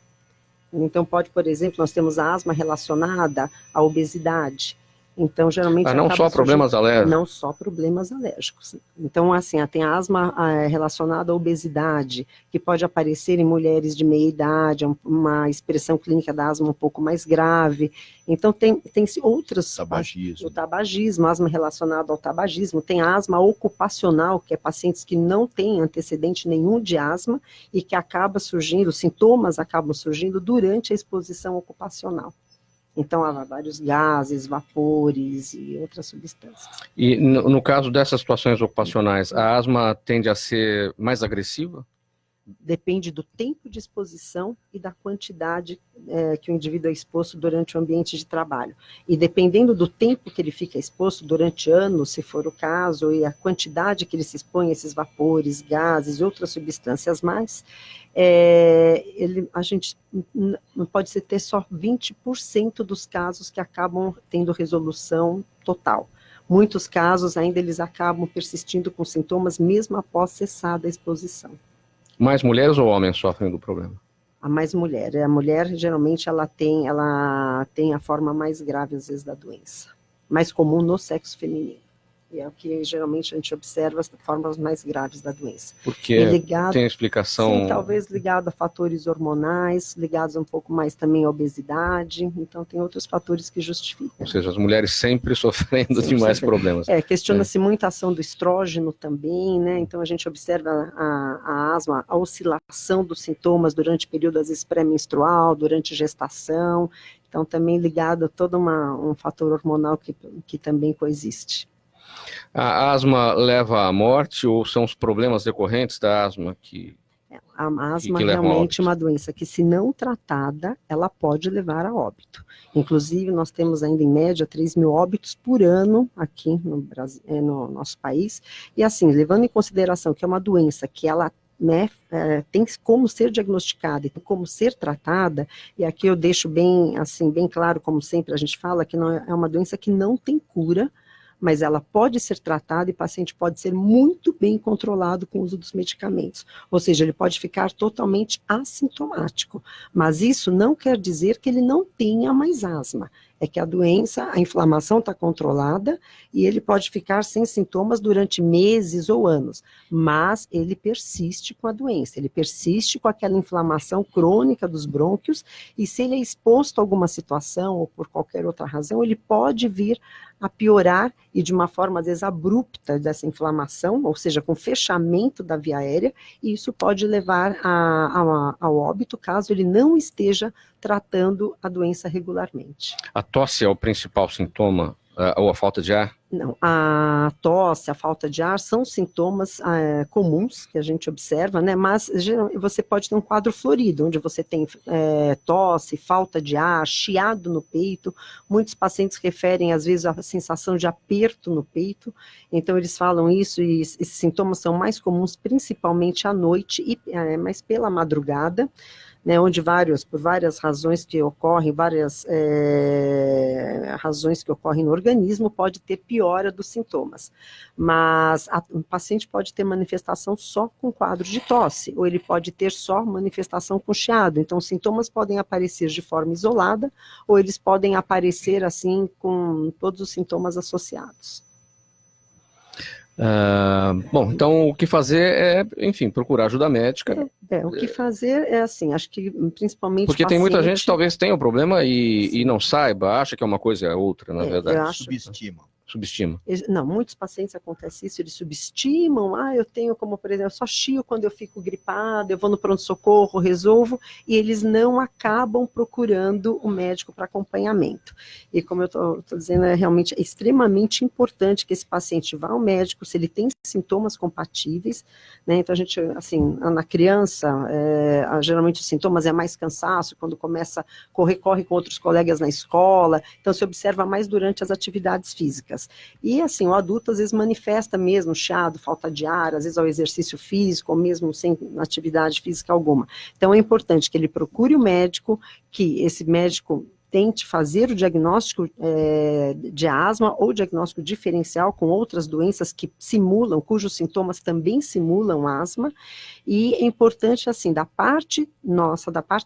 Então pode, por exemplo, nós temos a asma relacionada à obesidade. Então, geralmente... não só problemas alérgicos. Não só problemas alérgicos. Então, assim, tem a asma relacionada à obesidade, que pode aparecer em mulheres de meia idade, uma expressão clínica da asma um pouco mais grave. Então, tem outros... Tabagismo. O tabagismo, asma relacionada ao tabagismo. Tem a asma ocupacional, que é pacientes que não têm antecedente nenhum de asma e que acaba surgindo, os sintomas acabam surgindo durante a exposição ocupacional. Então, há vários gases, vapores e outras substâncias. E no caso dessas situações ocupacionais, a asma tende a ser mais agressiva? Depende do tempo de exposição e da quantidade que o indivíduo é exposto durante o ambiente de trabalho. E dependendo do tempo que ele fica exposto, durante anos, se for o caso, e a quantidade que ele se expõe a esses vapores, gases e outras substâncias mais, a gente pode ter só 20% dos casos que acabam tendo resolução total. Muitos casos ainda eles acabam persistindo com sintomas mesmo após cessada a exposição. Mais mulheres ou homens sofrem do problema? A mais mulher. A mulher, geralmente, ela tem a forma mais grave, às vezes, da doença. Mais comum no sexo feminino. E é o que geralmente a gente observa as formas mais graves da doença. Porque ligado, tem explicação... Sim, talvez ligado a fatores hormonais, ligados um pouco mais também à obesidade, então tem outros fatores que justificam. Ou seja, as mulheres sempre sofrendo de mais problemas. Questiona-se muito a ação do estrógeno também, né? Então a gente observa a asma, a oscilação dos sintomas durante o período, às vezes, pré-menstrual, durante gestação, então também ligado a todo um fator hormonal que também coexiste. A asma leva à morte ou são os problemas decorrentes da asma que... A asma realmente é uma doença que, se não tratada, ela pode levar a óbito. Inclusive, nós temos ainda em média 3 mil óbitos por ano aqui no Brasil, no nosso país. E assim, levando em consideração que é uma doença que ela tem como ser diagnosticada e como ser tratada, e aqui eu deixo bem claro, como sempre a gente fala, que não é uma doença que não tem cura, mas ela pode ser tratada e o paciente pode ser muito bem controlado com o uso dos medicamentos. Ou seja, ele pode ficar totalmente assintomático. Mas isso não quer dizer que ele não tenha mais asma. É que a doença, a inflamação está controlada e ele pode ficar sem sintomas durante meses ou anos. Mas ele persiste com a doença, ele persiste com aquela inflamação crônica dos brônquios e se ele é exposto a alguma situação ou por qualquer outra razão, ele pode vir a piorar e de uma forma, às vezes, abrupta dessa inflamação, ou seja, com fechamento da via aérea, e isso pode levar ao óbito, caso ele não esteja tratando a doença regularmente. A tosse é o principal sintoma, ou a falta de ar? Não, a tosse, a falta de ar são sintomas comuns que a gente observa, né? Mas você pode ter um quadro florido, onde você tem tosse, falta de ar, chiado no peito. Muitos pacientes referem, às vezes, a sensação de aperto no peito. Então, eles falam isso e esses sintomas são mais comuns, principalmente à noite, mas pela madrugada. Né, onde por várias razões que ocorrem, razões que ocorrem no organismo, pode ter piora dos sintomas. Mas o paciente pode ter manifestação só com quadro de tosse, ou ele pode ter só manifestação com chiado. Então, os sintomas podem aparecer de forma isolada, ou eles podem aparecer assim com todos os sintomas associados. Bom, então o que fazer é, enfim, procurar ajuda médica. O que fazer é assim, acho que principalmente porque tem muita gente que talvez tenha o problema e não saiba, acha que é uma coisa ou outra, na verdade. Eu acho, Subestima. Não, muitos pacientes acontece isso, eles subestimam, eu tenho como, por exemplo, eu só chio quando eu fico gripada, eu vou no pronto-socorro, resolvo, e eles não acabam procurando o médico para acompanhamento. E como eu estou dizendo, é realmente extremamente importante que esse paciente vá ao médico, se ele tem sintomas compatíveis, né? Então a gente, assim, na criança, geralmente os sintomas é mais cansaço, quando começa a corre com outros colegas na escola, então se observa mais durante as atividades físicas. E assim, o adulto às vezes manifesta mesmo chiado, falta de ar, às vezes ao exercício físico, ou mesmo sem atividade física alguma. Então é importante que ele procure o médico, que esse médico tente fazer o diagnóstico de asma ou diagnóstico diferencial com outras doenças que simulam, cujos sintomas também simulam asma, e é importante, assim, da parte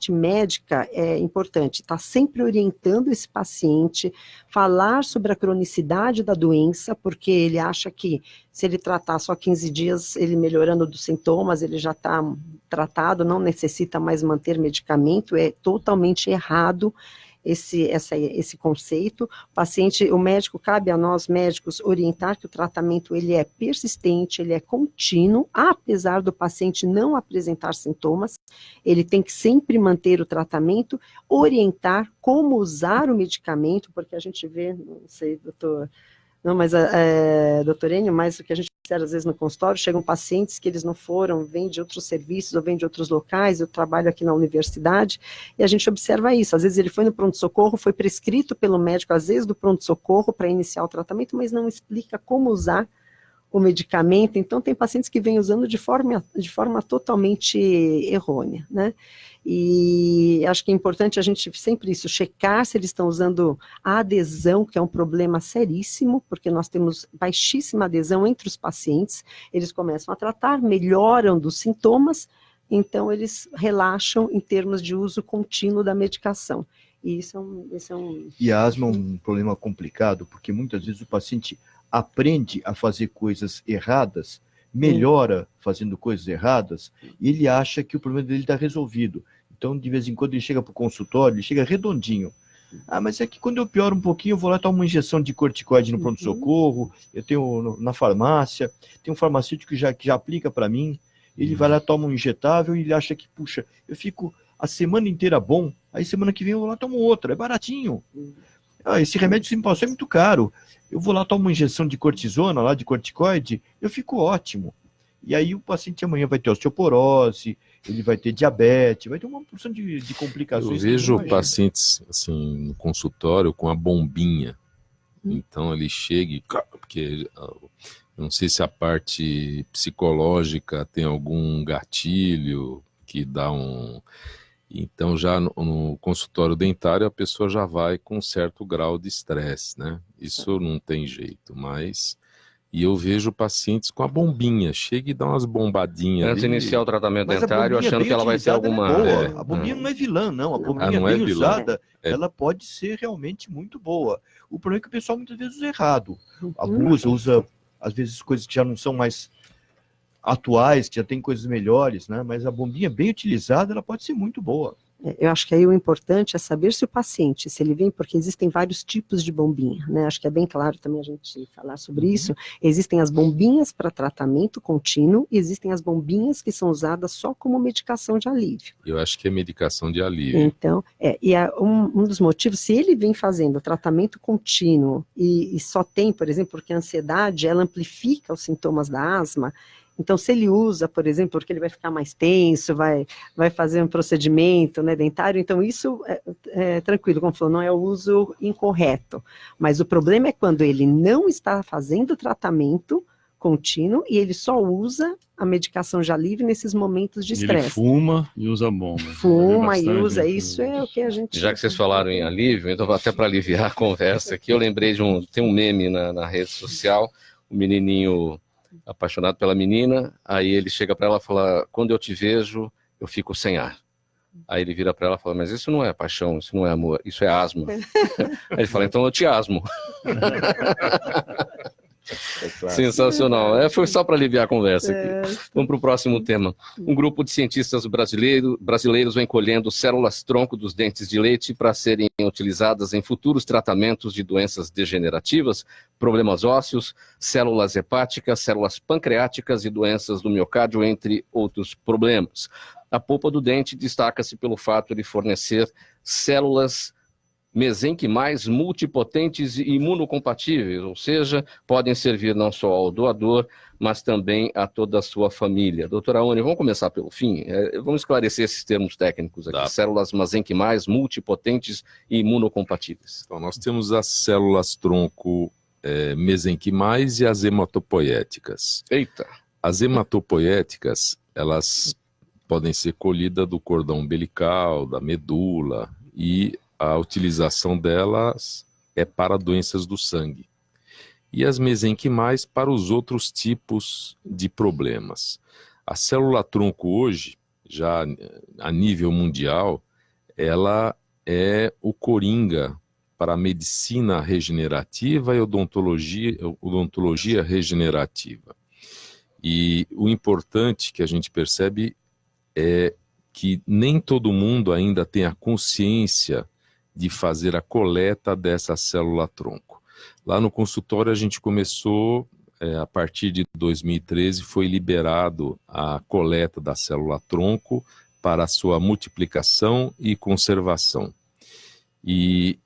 médica, é importante estar sempre orientando esse paciente, falar sobre a cronicidade da doença, porque ele acha que se ele tratar só 15 dias, ele melhorando dos sintomas, ele já está tratado, não necessita mais manter medicamento, é totalmente errado esse conceito. O médico, cabe a nós médicos orientar que o tratamento ele é persistente, ele é contínuo, apesar do paciente não apresentar sintomas, ele tem que sempre manter o tratamento, orientar como usar o medicamento, porque a gente vê, não sei, doutor Enio, mas o que a gente observa às vezes no consultório, chegam pacientes que eles não foram, vêm de outros serviços ou vêm de outros locais, eu trabalho aqui na universidade, e a gente observa isso, às vezes ele foi no pronto-socorro, foi prescrito pelo médico, às vezes do pronto-socorro para iniciar o tratamento, mas não explica como usar o medicamento, então tem pacientes que vêm usando de forma totalmente errônea, né? E acho que é importante a gente sempre checar se eles estão usando a adesão, que é um problema seríssimo, porque nós temos baixíssima adesão entre os pacientes, eles começam a tratar, melhoram dos sintomas, então eles relaxam em termos de uso contínuo da medicação. E isso é um... E a asma é um problema complicado, porque muitas vezes o paciente aprende a fazer coisas erradas, melhora fazendo coisas erradas, e ele acha que o problema dele está resolvido. Então, de vez em quando, ele chega para o consultório, ele chega redondinho. Ah, mas é que quando eu pioro um pouquinho, eu vou lá tomar uma injeção de corticoide no pronto-socorro, eu tenho na farmácia, tem um farmacêutico que já aplica para mim, ele vai lá, toma um injetável e ele acha que, puxa, eu fico a semana inteira bom, aí semana que vem eu vou lá tomo outra, é baratinho. Ah, esse remédio me passou é muito caro, eu vou lá, tomo uma injeção de cortisona, lá de corticoide, eu fico ótimo. E aí o paciente amanhã vai ter osteoporose, ele vai ter diabetes, vai ter uma porção de complicações. Eu vejo pacientes assim, no consultório com a bombinha. Então ele chega e... Porque eu não sei se a parte psicológica tem algum gatilho que dá um... Então já no consultório dentário a pessoa já vai com um certo grau de estresse, né? Isso não tem jeito, mas... E eu vejo pacientes com a bombinha, chega e dá umas bombadinhas. Antes de iniciar o tratamento dentário, achando que ela vai ter alguma... A bombinha não é vilã, não. A bombinha bem usada, ela pode ser realmente muito boa. O problema é que o pessoal muitas vezes usa errado. Abusa, usa, às vezes, coisas que já não são mais atuais, que já tem coisas melhores, né? Mas a bombinha bem utilizada, ela pode ser muito boa. Eu acho que aí o importante é saber se o paciente, se ele vem, porque existem vários tipos de bombinha, né? Acho que é bem claro também a gente falar sobre isso. Existem as bombinhas para tratamento contínuo e existem as bombinhas que são usadas só como medicação de alívio. Eu acho que é medicação de alívio. Então, um dos motivos, se ele vem fazendo tratamento contínuo e só tem, por exemplo, porque a ansiedade, ela amplifica os sintomas da asma. Então, se ele usa, por exemplo, porque ele vai ficar mais tenso, vai fazer um procedimento, né, dentário, então isso é tranquilo, como falou, não é o uso incorreto. Mas o problema é quando ele não está fazendo tratamento contínuo e ele só usa a medicação de alívio nesses momentos de estresse. Ele fuma e usa bomba. Fuma e usa, isso é o que a gente... Já que vocês falaram em alívio, então até para aliviar a conversa aqui, eu lembrei tem um meme na rede social, o menininho... apaixonado pela menina, aí ele chega para ela e fala, quando eu te vejo, eu fico sem ar. Aí ele vira para ela e fala, mas isso não é paixão, isso não é amor, isso é asma. Aí ele fala, então eu te asmo. Sensacional. Foi só para aliviar a conversa aqui. Vamos para o próximo tema. Um grupo de cientistas brasileiros vem colhendo células-tronco dos dentes de leite para serem utilizadas em futuros tratamentos de doenças degenerativas, problemas ósseos, células hepáticas, células pancreáticas e doenças do miocárdio, entre outros problemas. A polpa do dente destaca-se pelo fato de fornecer células mesenquimais multipotentes e imunocompatíveis, ou seja, podem servir não só ao doador, mas também a toda a sua família. Doutora Aone, vamos começar pelo fim? Vamos esclarecer esses termos técnicos aqui. Células mesenquimais multipotentes e imunocompatíveis. Então, nós temos as células-tronco mesenquimais e as hematopoéticas. Eita! As hematopoéticas, elas podem ser colhidas do cordão umbilical, da medula, e a utilização delas é para doenças do sangue. E as mesenquimais para os outros tipos de problemas. A célula-tronco hoje, já a nível mundial, ela é o coringa para a medicina regenerativa e odontologia regenerativa. E o importante que a gente percebe é que nem todo mundo ainda tem a consciência de fazer a coleta dessa célula-tronco. Lá no consultório a gente começou, a partir de 2013, foi liberado a coleta da célula-tronco para a sua multiplicação e conservação. E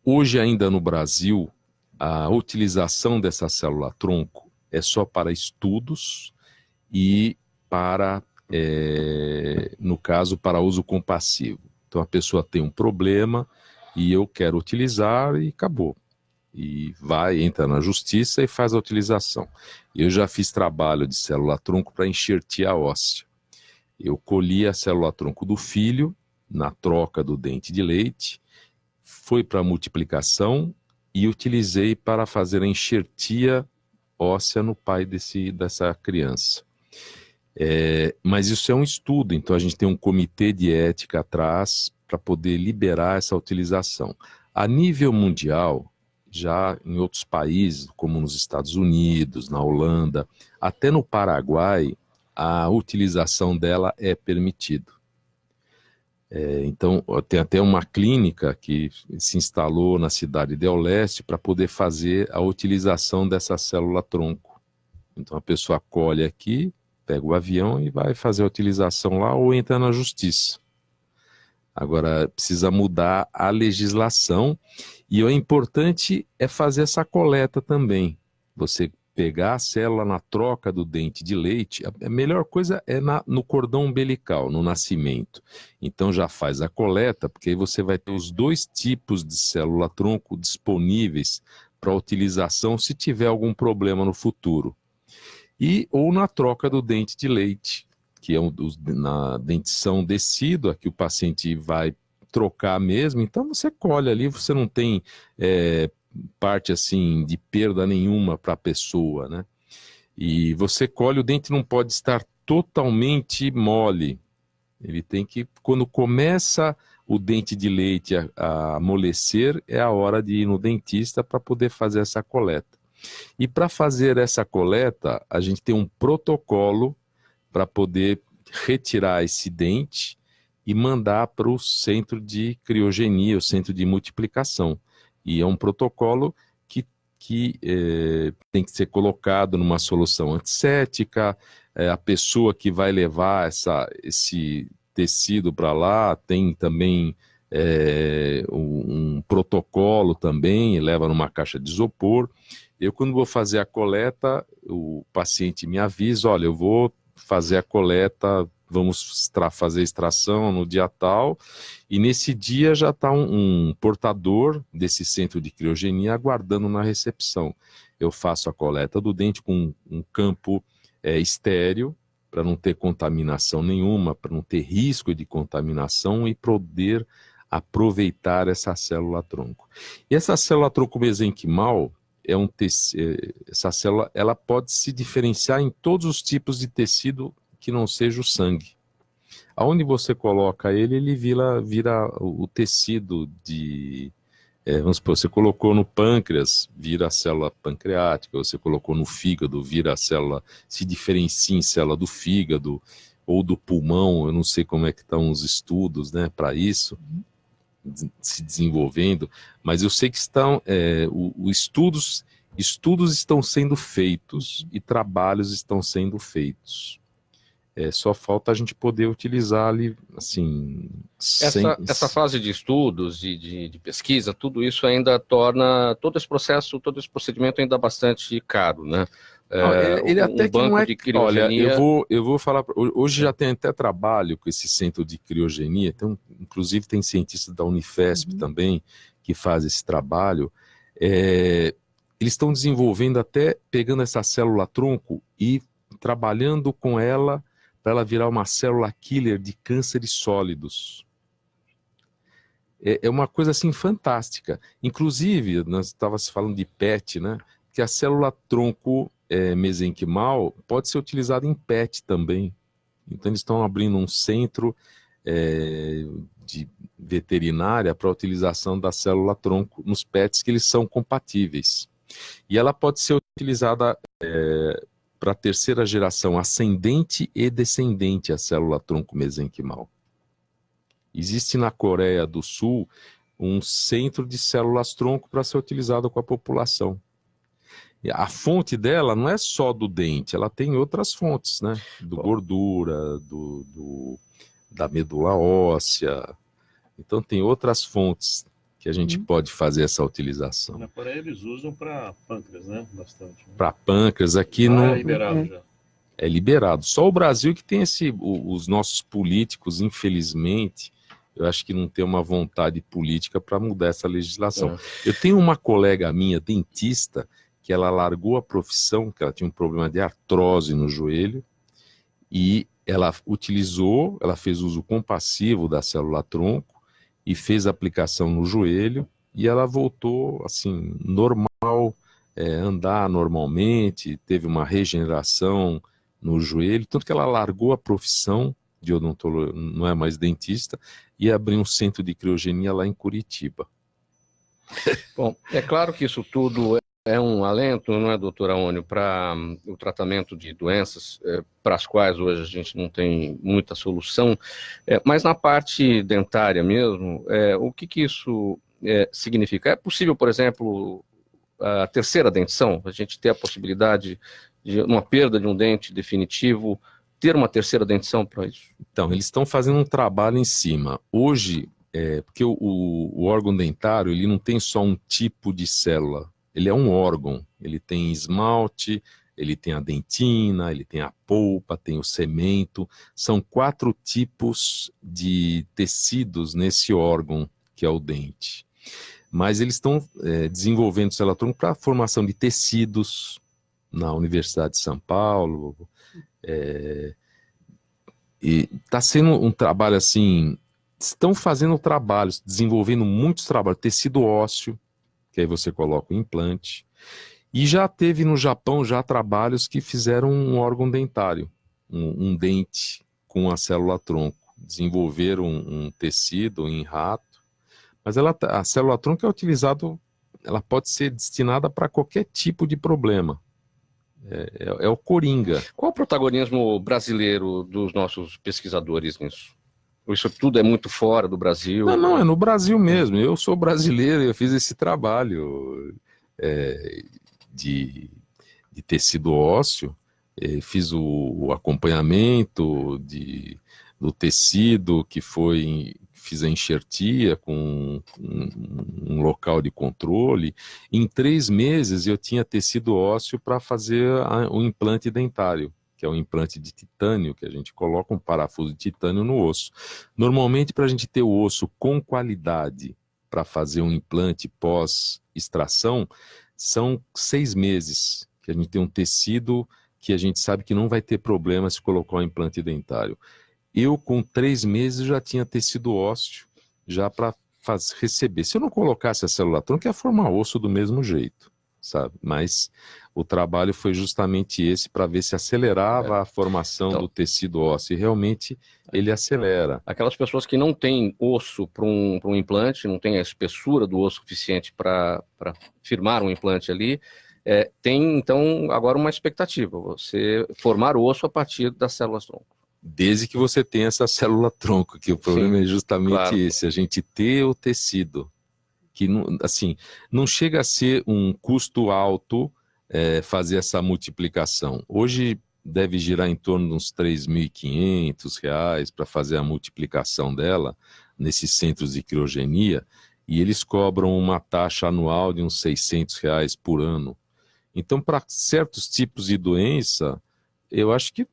hoje ainda no Brasil, a utilização dessa célula-tronco é só para estudos e para, no caso, para uso compassivo. Então a pessoa tem um problema e eu quero utilizar e acabou. E entra na justiça e faz a utilização. Eu já fiz trabalho de célula-tronco para enxertia óssea. Eu colhi a célula-tronco do filho na troca do dente de leite, foi para a multiplicação e utilizei para fazer a enxertia óssea no pai dessa criança. Mas isso é um estudo, então a gente tem um comitê de ética atrás para poder liberar essa utilização. A nível mundial, já em outros países, como nos Estados Unidos, na Holanda, até no Paraguai, a utilização dela é permitida. Então, tem até uma clínica que se instalou na cidade de Oeste para poder fazer a utilização dessa célula-tronco. Então, a pessoa colhe aqui, pega o avião e vai fazer a utilização lá ou entra na justiça. Agora, precisa mudar a legislação e o importante é fazer essa coleta também. Você pegar a célula na troca do dente de leite, a melhor coisa é no cordão umbilical, no nascimento. Então já faz a coleta, porque aí você vai ter os 2 tipos de célula-tronco disponíveis para utilização se tiver algum problema no futuro. Ou na troca do dente de leite, que é na dentição decídua, que o paciente vai trocar mesmo, então você colhe ali, você não tem parte assim de perda nenhuma para a pessoa, né? E você colhe, o dente não pode estar totalmente mole. Ele tem que, quando começa o dente de leite a amolecer, é a hora de ir no dentista para poder fazer essa coleta. E para fazer essa coleta, a gente tem um protocolo para poder retirar esse dente e mandar para o centro de criogenia, o centro de multiplicação. E é um protocolo que tem que ser colocado numa solução antisséptica. A pessoa que vai levar esse tecido para lá tem também um protocolo também, leva numa caixa de isopor. Eu, quando vou fazer a coleta, o paciente me avisa, olha, eu vou fazer a coleta, vamos fazer a extração no dia tal, e nesse dia já está um portador desse centro de criogenia aguardando na recepção. Eu faço a coleta do dente com um campo estéril, para não ter contaminação nenhuma, para não ter risco de contaminação e poder aproveitar essa célula-tronco. E essa célula-tronco mesenquimal, essa célula, ela pode se diferenciar em todos os tipos de tecido que não seja o sangue. Aonde você coloca ele vira o tecido de... vamos supor, você colocou no pâncreas, vira a célula pancreática, você colocou no fígado, vira a célula, se diferencia em célula do fígado ou do pulmão, eu não sei como é que estão os estudos, né, para isso, se desenvolvendo, mas eu sei que estudos estão sendo feitos e trabalhos estão sendo feitos. Só falta a gente poder utilizar ali, assim... Essa fase de estudos, de pesquisa, tudo isso ainda torna todo esse processo, todo esse procedimento ainda bastante caro, né? Ele até que não é... De criogenia... Olha, eu vou falar... Hoje já tem até trabalho com esse centro de criogenia, inclusive tem cientistas da Unifesp também que fazem esse trabalho. Eles estão desenvolvendo até, pegando essa célula-tronco e trabalhando com ela para ela virar uma célula killer de cânceres sólidos. É uma coisa assim fantástica. Inclusive, nós estávamos falando de PET, né? Que a célula-tronco mesenquimal pode ser utilizada em PET também. Então, eles estão abrindo um centro de veterinária para a utilização da célula-tronco nos PETs, que eles são compatíveis. E ela pode ser utilizada para a terceira geração ascendente e descendente, a célula-tronco mesenquimal. Existe na Coreia do Sul um centro de células-tronco para ser utilizado com a população. A fonte dela não é só do dente, ela tem outras fontes, né? Gordura, da medula óssea. Então tem outras fontes que a gente pode fazer essa utilização. Na Coreia eles usam para pâncreas, né? Bastante. Né? Para pâncreas, aqui não... É liberado já. É liberado. Só o Brasil que tem os nossos políticos, infelizmente, eu acho que não tem uma vontade política para mudar essa legislação. Eu tenho uma colega minha, dentista, que ela largou a profissão, que ela tinha um problema de artrose no joelho, e ela fez uso compassivo da célula-tronco, e fez a aplicação no joelho, e ela voltou, assim, normal, andar normalmente, teve uma regeneração no joelho, tanto que ela largou a profissão de odontologia, não é mais dentista, e abriu um centro de criogenia lá em Curitiba. Bom, é claro que isso tudo é um alento, não é, doutor Aônio, para o tratamento de doenças para as quais hoje a gente não tem muita solução, mas na parte dentária mesmo, o que isso significa? É possível, por exemplo, a terceira dentição, a gente ter a possibilidade de uma perda de um dente definitivo, ter uma terceira dentição para isso? Então, eles estão fazendo um trabalho em cima. Hoje, porque o órgão dentário, ele não tem só um tipo de célula, ele é um órgão, ele tem esmalte, ele tem a dentina, ele tem a polpa, tem o cemento, são 4 tipos de tecidos nesse órgão, que é o dente. Mas eles estão desenvolvendo célula tronco para a formação de tecidos na Universidade de São Paulo, e está sendo um trabalho assim, estão fazendo trabalhos, desenvolvendo muitos trabalhos, tecido ósseo, que aí você coloca o implante, e já teve no Japão já trabalhos que fizeram um órgão dentário, um dente com a célula tronco, desenvolveram um tecido em rato, mas a célula tronco é utilizada, ela pode ser destinada para qualquer tipo de problema. É o coringa. Qual o protagonismo brasileiro dos nossos pesquisadores nisso? Isso tudo é muito fora do Brasil? Não, é no Brasil mesmo. Eu sou brasileiro e eu fiz esse trabalho de tecido ósseo, fiz o acompanhamento do tecido fiz a enxertia com um local de controle. Em 3 meses eu tinha tecido ósseo para fazer o implante dentário, que é um implante de titânio, que a gente coloca um parafuso de titânio no osso. Normalmente, para a gente ter o osso com qualidade para fazer um implante pós-extração, são 6 meses que a gente tem um tecido que a gente sabe que não vai ter problema se colocar um implante dentário. Eu, com 3 meses, já tinha tecido ósseo, já para receber. Se eu não colocasse a célula tronco, ia formar osso do mesmo jeito, sabe? Mas o trabalho foi justamente esse, para ver se acelerava a formação do tecido ósseo. E realmente ele acelera. Aquelas pessoas que não têm osso para um implante, não têm a espessura do osso suficiente para firmar um implante ali, tem, então, agora uma expectativa, você formar o osso a partir das células tronco. Desde que você tenha essa célula tronco, que o problema é justamente esse, a gente ter o tecido, que não chega a ser um custo alto fazer essa multiplicação. Hoje deve girar em torno de uns R$3.500 para fazer a multiplicação dela nesses centros de criogenia, e eles cobram uma taxa anual de uns R$600 por ano. Então, para certos tipos de doença, eu acho que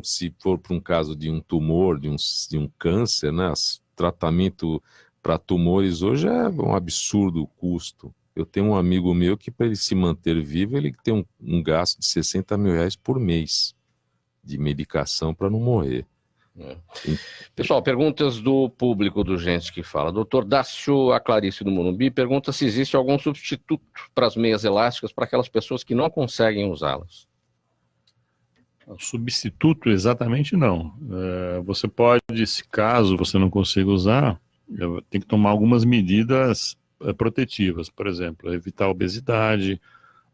se for para um caso de um tumor, de um câncer, né, tratamento para tumores hoje é um absurdo o custo. Eu tenho um amigo meu que, para ele se manter vivo, ele tem um gasto de R$60 mil por mês de medicação para não morrer. Pessoal, perguntas do público do Gente que Fala. Doutor Dácio Aclarice do Morumbi pergunta se existe algum substituto para as meias elásticas para aquelas pessoas que não conseguem usá-las. Substituto, exatamente não. Você pode, se caso você não consiga usar, tem que tomar algumas medidas protetivas, por exemplo, evitar a obesidade,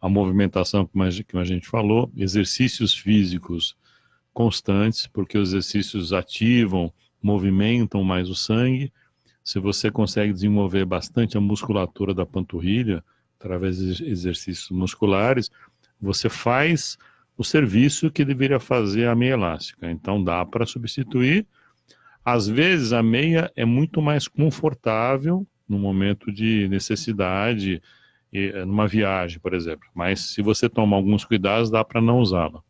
a movimentação, como a gente falou, exercícios físicos constantes, porque os exercícios ativam, movimentam mais o sangue. Se você consegue desenvolver bastante a musculatura da panturrilha, através de exercícios musculares, você faz o serviço que deveria fazer a meia elástica. Então dá para substituir. Às vezes a meia é muito mais confortável no momento de necessidade, numa viagem, por exemplo. Mas se você toma alguns cuidados, dá para não usá-la.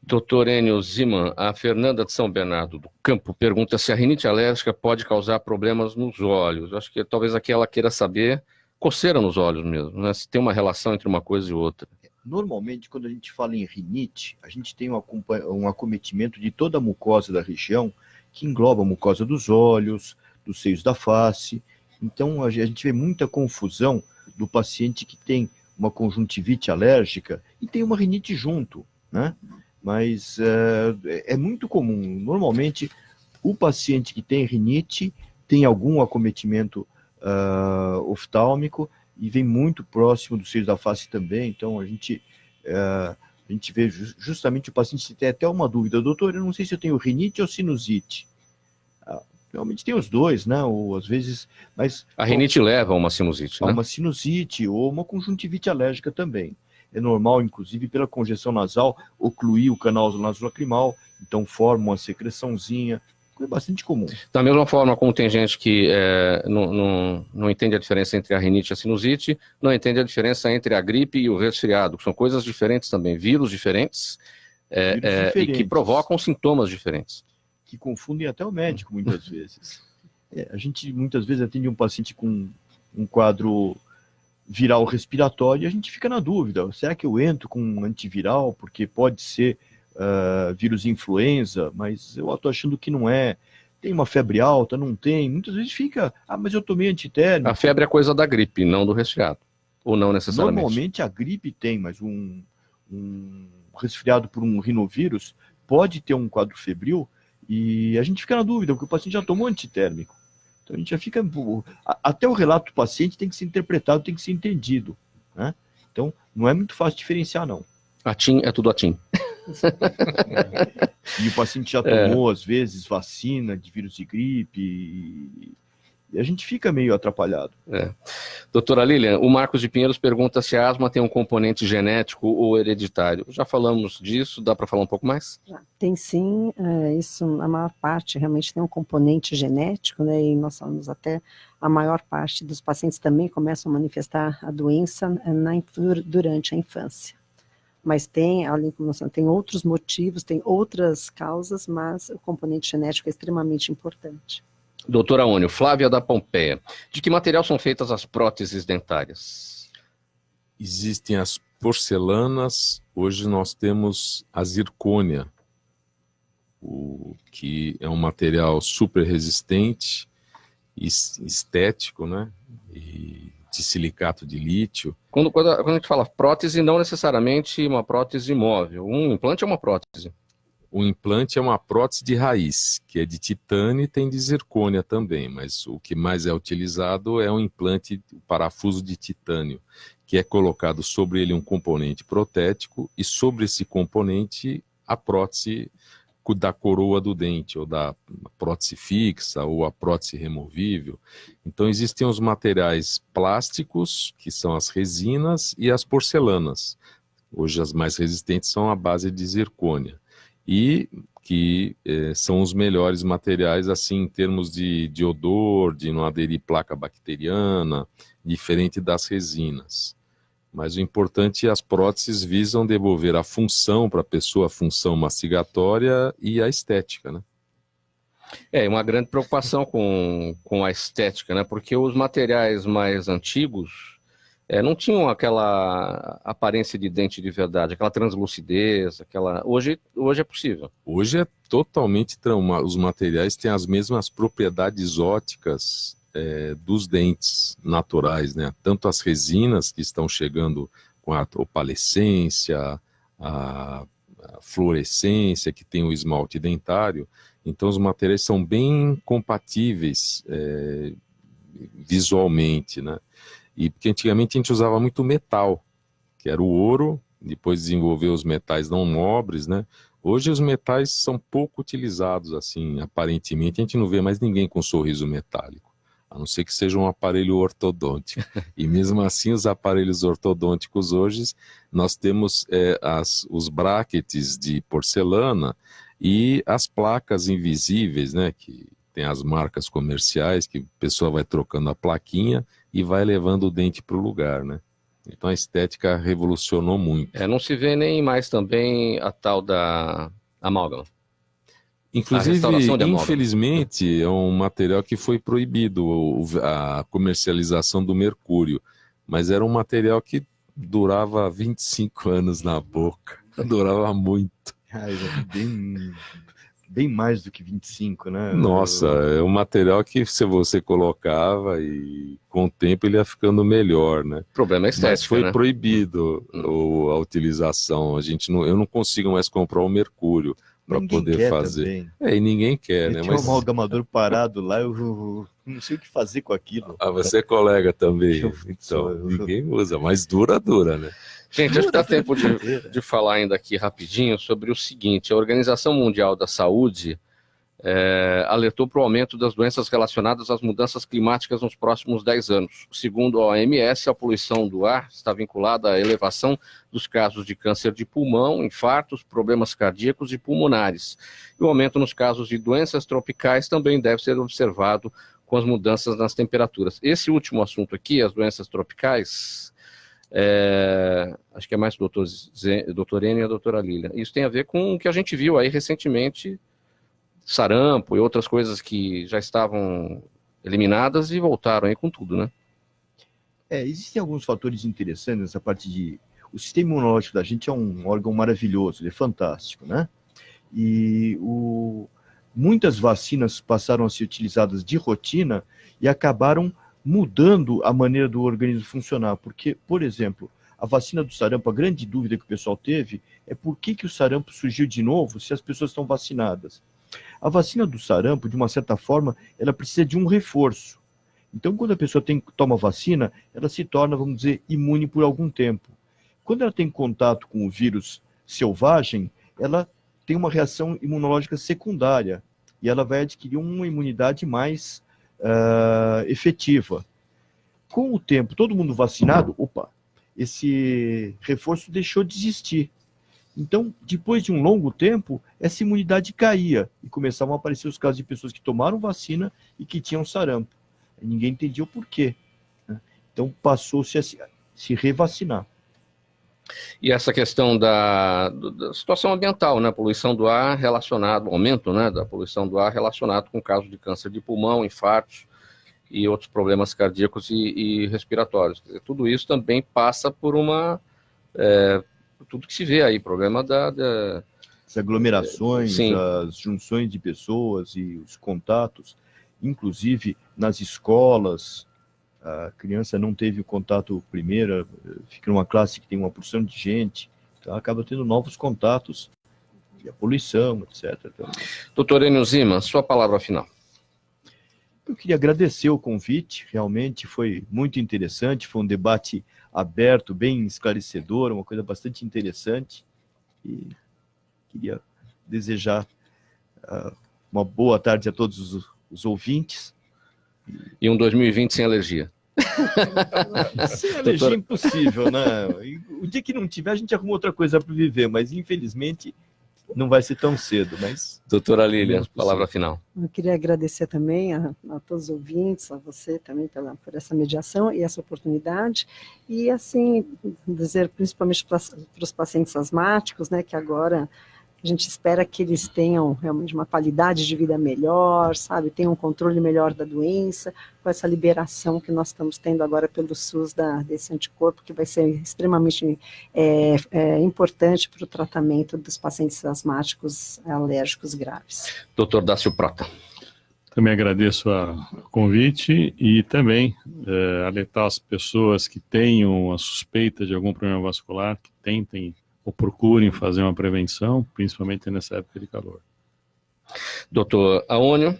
Doutor Enio Ziman, a Fernanda de São Bernardo do Campo pergunta se a rinite alérgica pode causar problemas nos olhos. Acho que talvez aqui ela queira saber, coceira nos olhos mesmo, né? Se tem uma relação entre uma coisa e outra. Normalmente, quando a gente fala em rinite, a gente tem um acometimento de toda a mucosa da região, que engloba a mucosa dos olhos, dos seios da face. Então, a gente vê muita confusão do paciente que tem uma conjuntivite alérgica e tem uma rinite junto, né? Mas é muito comum. Normalmente, o paciente que tem rinite tem algum acometimento oftálmico e vem muito próximo dos seios da face também. Então a gente vê justamente o paciente tem até uma dúvida: doutor, eu não sei se eu tenho rinite ou sinusite. Realmente tem os dois, né? Ou às vezes, mas A rinite leva a uma sinusite, a né? uma sinusite ou uma conjuntivite alérgica também. É normal, inclusive, pela congestão nasal, ocluir o canal nasolacrimal, então forma uma secreçãozinha, é bastante comum. Da mesma forma como tem gente que não entende a diferença entre a rinite e a sinusite, não entende a diferença entre a gripe e o resfriado, que são coisas diferentes também, vírus diferentes, e que provocam sintomas diferentes. Que confundem até o médico, muitas vezes. A gente, muitas vezes, atende um paciente com um quadro viral respiratório e a gente fica na dúvida: será que eu entro com um antiviral? Porque pode ser vírus influenza, mas eu estou achando que não é. Tem uma febre alta? Não tem. Muitas vezes fica: mas eu tomei antitérmico. A febre é coisa da gripe, não do resfriado. Ou não necessariamente. Normalmente a gripe tem, mas um resfriado por um rinovírus pode ter um quadro febril e a gente fica na dúvida, porque o paciente já tomou antitérmico. Então a gente já fica... Até o relato do paciente tem que ser interpretado, tem que ser entendido, né? Então não é muito fácil diferenciar, não. Atim é tudo atim. E o paciente já tomou, às vezes, vacina de vírus de gripe e a gente fica meio atrapalhado. Doutora Lilian, o Marcos de Pinheiros pergunta se a asma tem um componente genético ou hereditário. Já falamos disso, dá para falar um pouco mais? Tem sim, isso, a maior parte realmente tem um componente genético, né, e nós falamos até a maior parte dos pacientes também começam a manifestar a doença durante a infância. Mas tem, além como nós falamos, tem outros motivos, tem outras causas, mas o componente genético é extremamente importante. Doutora Ônio, Flávia da Pompeia, de que material são feitas as próteses dentárias? Existem as porcelanas, hoje nós temos a zircônia, que é um material super resistente, estético, né? E de silicato de lítio. Quando a gente fala prótese, não necessariamente uma prótese móvel. Um implante é uma prótese. O implante é uma prótese de raiz, que é de titânio e tem de zircônia também, mas o que mais é utilizado é um implante, parafuso de titânio, que é colocado sobre ele um componente protético e sobre esse componente a prótese da coroa do dente, ou da prótese fixa, ou a prótese removível. Então existem os materiais plásticos, que são as resinas, e as porcelanas. Hoje as mais resistentes são a base de zircônia. E que são os melhores materiais, assim, em termos de odor, de não aderir placa bacteriana, diferente das resinas. Mas o importante é as próteses visam devolver a função para a pessoa, a função mastigatória e a estética, né? É uma grande preocupação com a estética, né? Porque os materiais mais antigos não tinham aquela aparência de dente de verdade, aquela translucidez, Hoje é possível. Hoje é totalmente... Os materiais têm as mesmas propriedades ópticas dos dentes naturais, né? Tanto as resinas que estão chegando com a opalescência, a fluorescência, que tem o esmalte dentário. Então os materiais são bem compatíveis visualmente, né? E porque antigamente a gente usava muito metal, que era o ouro, depois desenvolveu os metais não nobres, né? Hoje os metais são pouco utilizados, assim, aparentemente a gente não vê mais ninguém com sorriso metálico, a não ser que seja um aparelho ortodôntico. E mesmo assim os aparelhos ortodônticos hoje, nós temos os brackets de porcelana e as placas invisíveis, né? Que tem as marcas comerciais, que a pessoa vai trocando a plaquinha e vai levando o dente para o lugar, né? Então a estética revolucionou muito. Não se vê nem mais também a tal da amálgama. Inclusive, infelizmente, é um material que foi proibido, a comercialização do mercúrio. Mas era um material que durava 25 anos na boca. Durava muito. Bem mais do que 25, né? Nossa, é um material que se você colocava e com o tempo ele ia ficando melhor, né? O problema é estético, mas foi né? proibido a utilização. Eu não consigo mais comprar o mercúrio. para Ninguém poder quer fazer. também. E ninguém quer, né? Tinha um amalgamador parado lá, eu não sei o que fazer com aquilo. Você é colega também. Eu Então, sou. ninguém usa, mas dura, né? Gente, acho que dá tempo de falar ainda aqui rapidinho sobre o seguinte: a Organização Mundial da Saúde alertou para o aumento das doenças relacionadas às mudanças climáticas nos próximos 10 anos. Segundo a OMS, a poluição do ar está vinculada à elevação dos casos de câncer de pulmão, infartos, problemas cardíacos e pulmonares. E o aumento nos casos de doenças tropicais também deve ser observado com as mudanças nas temperaturas. Esse último assunto aqui, as doenças tropicais, acho que é mais do doutor Enio e a doutora Lília. Isso tem a ver com o que a gente viu aí recentemente, sarampo e outras coisas que já estavam eliminadas e voltaram aí com tudo, né? Existem alguns fatores interessantes nessa parte de... O sistema imunológico da gente é um órgão maravilhoso, ele é fantástico, né? E muitas vacinas passaram a ser utilizadas de rotina e acabaram mudando a maneira do organismo funcionar. Porque, por exemplo, a vacina do sarampo, a grande dúvida que o pessoal teve é por que o sarampo surgiu de novo se as pessoas estão vacinadas. A vacina do sarampo, de uma certa forma, ela precisa de um reforço. Então, quando a pessoa toma vacina, ela se torna, vamos dizer, imune por algum tempo. Quando ela tem contato com o vírus selvagem, ela tem uma reação imunológica secundária e ela vai adquirir uma imunidade mais efetiva. Com o tempo, todo mundo vacinado, esse reforço deixou de existir. Então, depois de um longo tempo, essa imunidade caía e começavam a aparecer os casos de pessoas que tomaram vacina e que tinham sarampo. Ninguém entendia o porquê, né? Então, passou-se a se revacinar. E essa questão da situação ambiental, né? Poluição do ar relacionado, aumento, né, da poluição do ar relacionado com casos de câncer de pulmão, infartos e outros problemas cardíacos e respiratórios. Tudo isso também passa por tudo que se vê aí, problema as aglomerações, sim, as junções de pessoas e os contatos, inclusive nas escolas, a criança não teve o contato primeiro, fica numa classe que tem uma porção de gente, então acaba tendo novos contatos, e a poluição, etc. Então, doutor Enio Ziman, sua palavra final. eu queria agradecer o convite, realmente foi muito interessante, foi um debate aberto, bem esclarecedor, uma coisa bastante interessante, e queria desejar uma boa tarde a todos os ouvintes. E um 2020 sem alergia. Sem alergia é impossível, né? O dia que não tiver, a gente arruma outra coisa para viver, mas infelizmente não vai ser tão cedo. Mas... Doutora Lília, palavra final. Eu queria agradecer também a todos os ouvintes, a você também por essa mediação e essa oportunidade, e assim, dizer principalmente para os pacientes asmáticos, né, que agora a gente espera que eles tenham realmente uma qualidade de vida melhor, sabe, tenham um controle melhor da doença, com essa liberação que nós estamos tendo agora pelo SUS desse anticorpo, que vai ser extremamente importante para o tratamento dos pacientes asmáticos alérgicos graves. Doutor Dácio Prota. Também agradeço o convite e também alertar as pessoas que tenham a suspeita de algum problema vascular, que tentem ou procurem fazer uma prevenção, principalmente nessa época de calor. Doutor Aônio.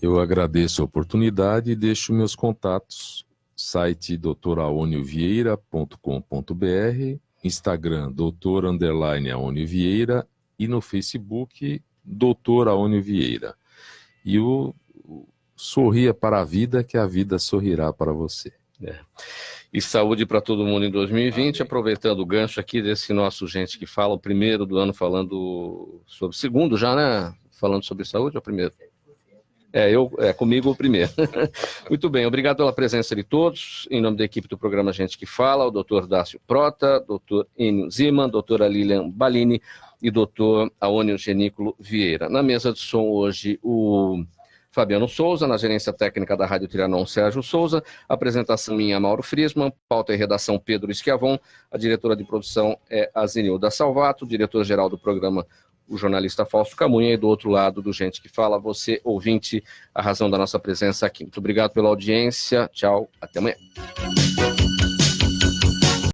Eu agradeço a oportunidade e deixo meus contatos, site doutoraonivieira.com.br, Instagram doutor_Aônio Vieira e no Facebook Doutor Aônio Vieira. E sorria para a vida, que a vida sorrirá para você. E saúde para todo mundo em 2020, aproveitando o gancho aqui desse nosso Gente que Fala, o primeiro do ano falando sobre, segundo já, né? Falando sobre saúde, é o primeiro? Comigo o primeiro. Muito bem, obrigado pela presença de todos. Em nome da equipe do programa Gente que Fala, o doutor Dácio Prota, doutor Enio Ziman, doutora Lilian Balini e doutor Aônio Genículo Vieira. Na mesa de som hoje, o Fabiano Souza, na gerência técnica da Rádio Trianon, Sérgio Souza, apresentação minha, Mauro Friesman, pauta e redação Pedro Schiavon, a diretora de produção é a Zenilda Salvato, diretor-geral do programa, o jornalista Fausto Camunha, e do outro lado do Gente que Fala, você, ouvinte, a razão da nossa presença aqui. Muito obrigado pela audiência, tchau, até amanhã.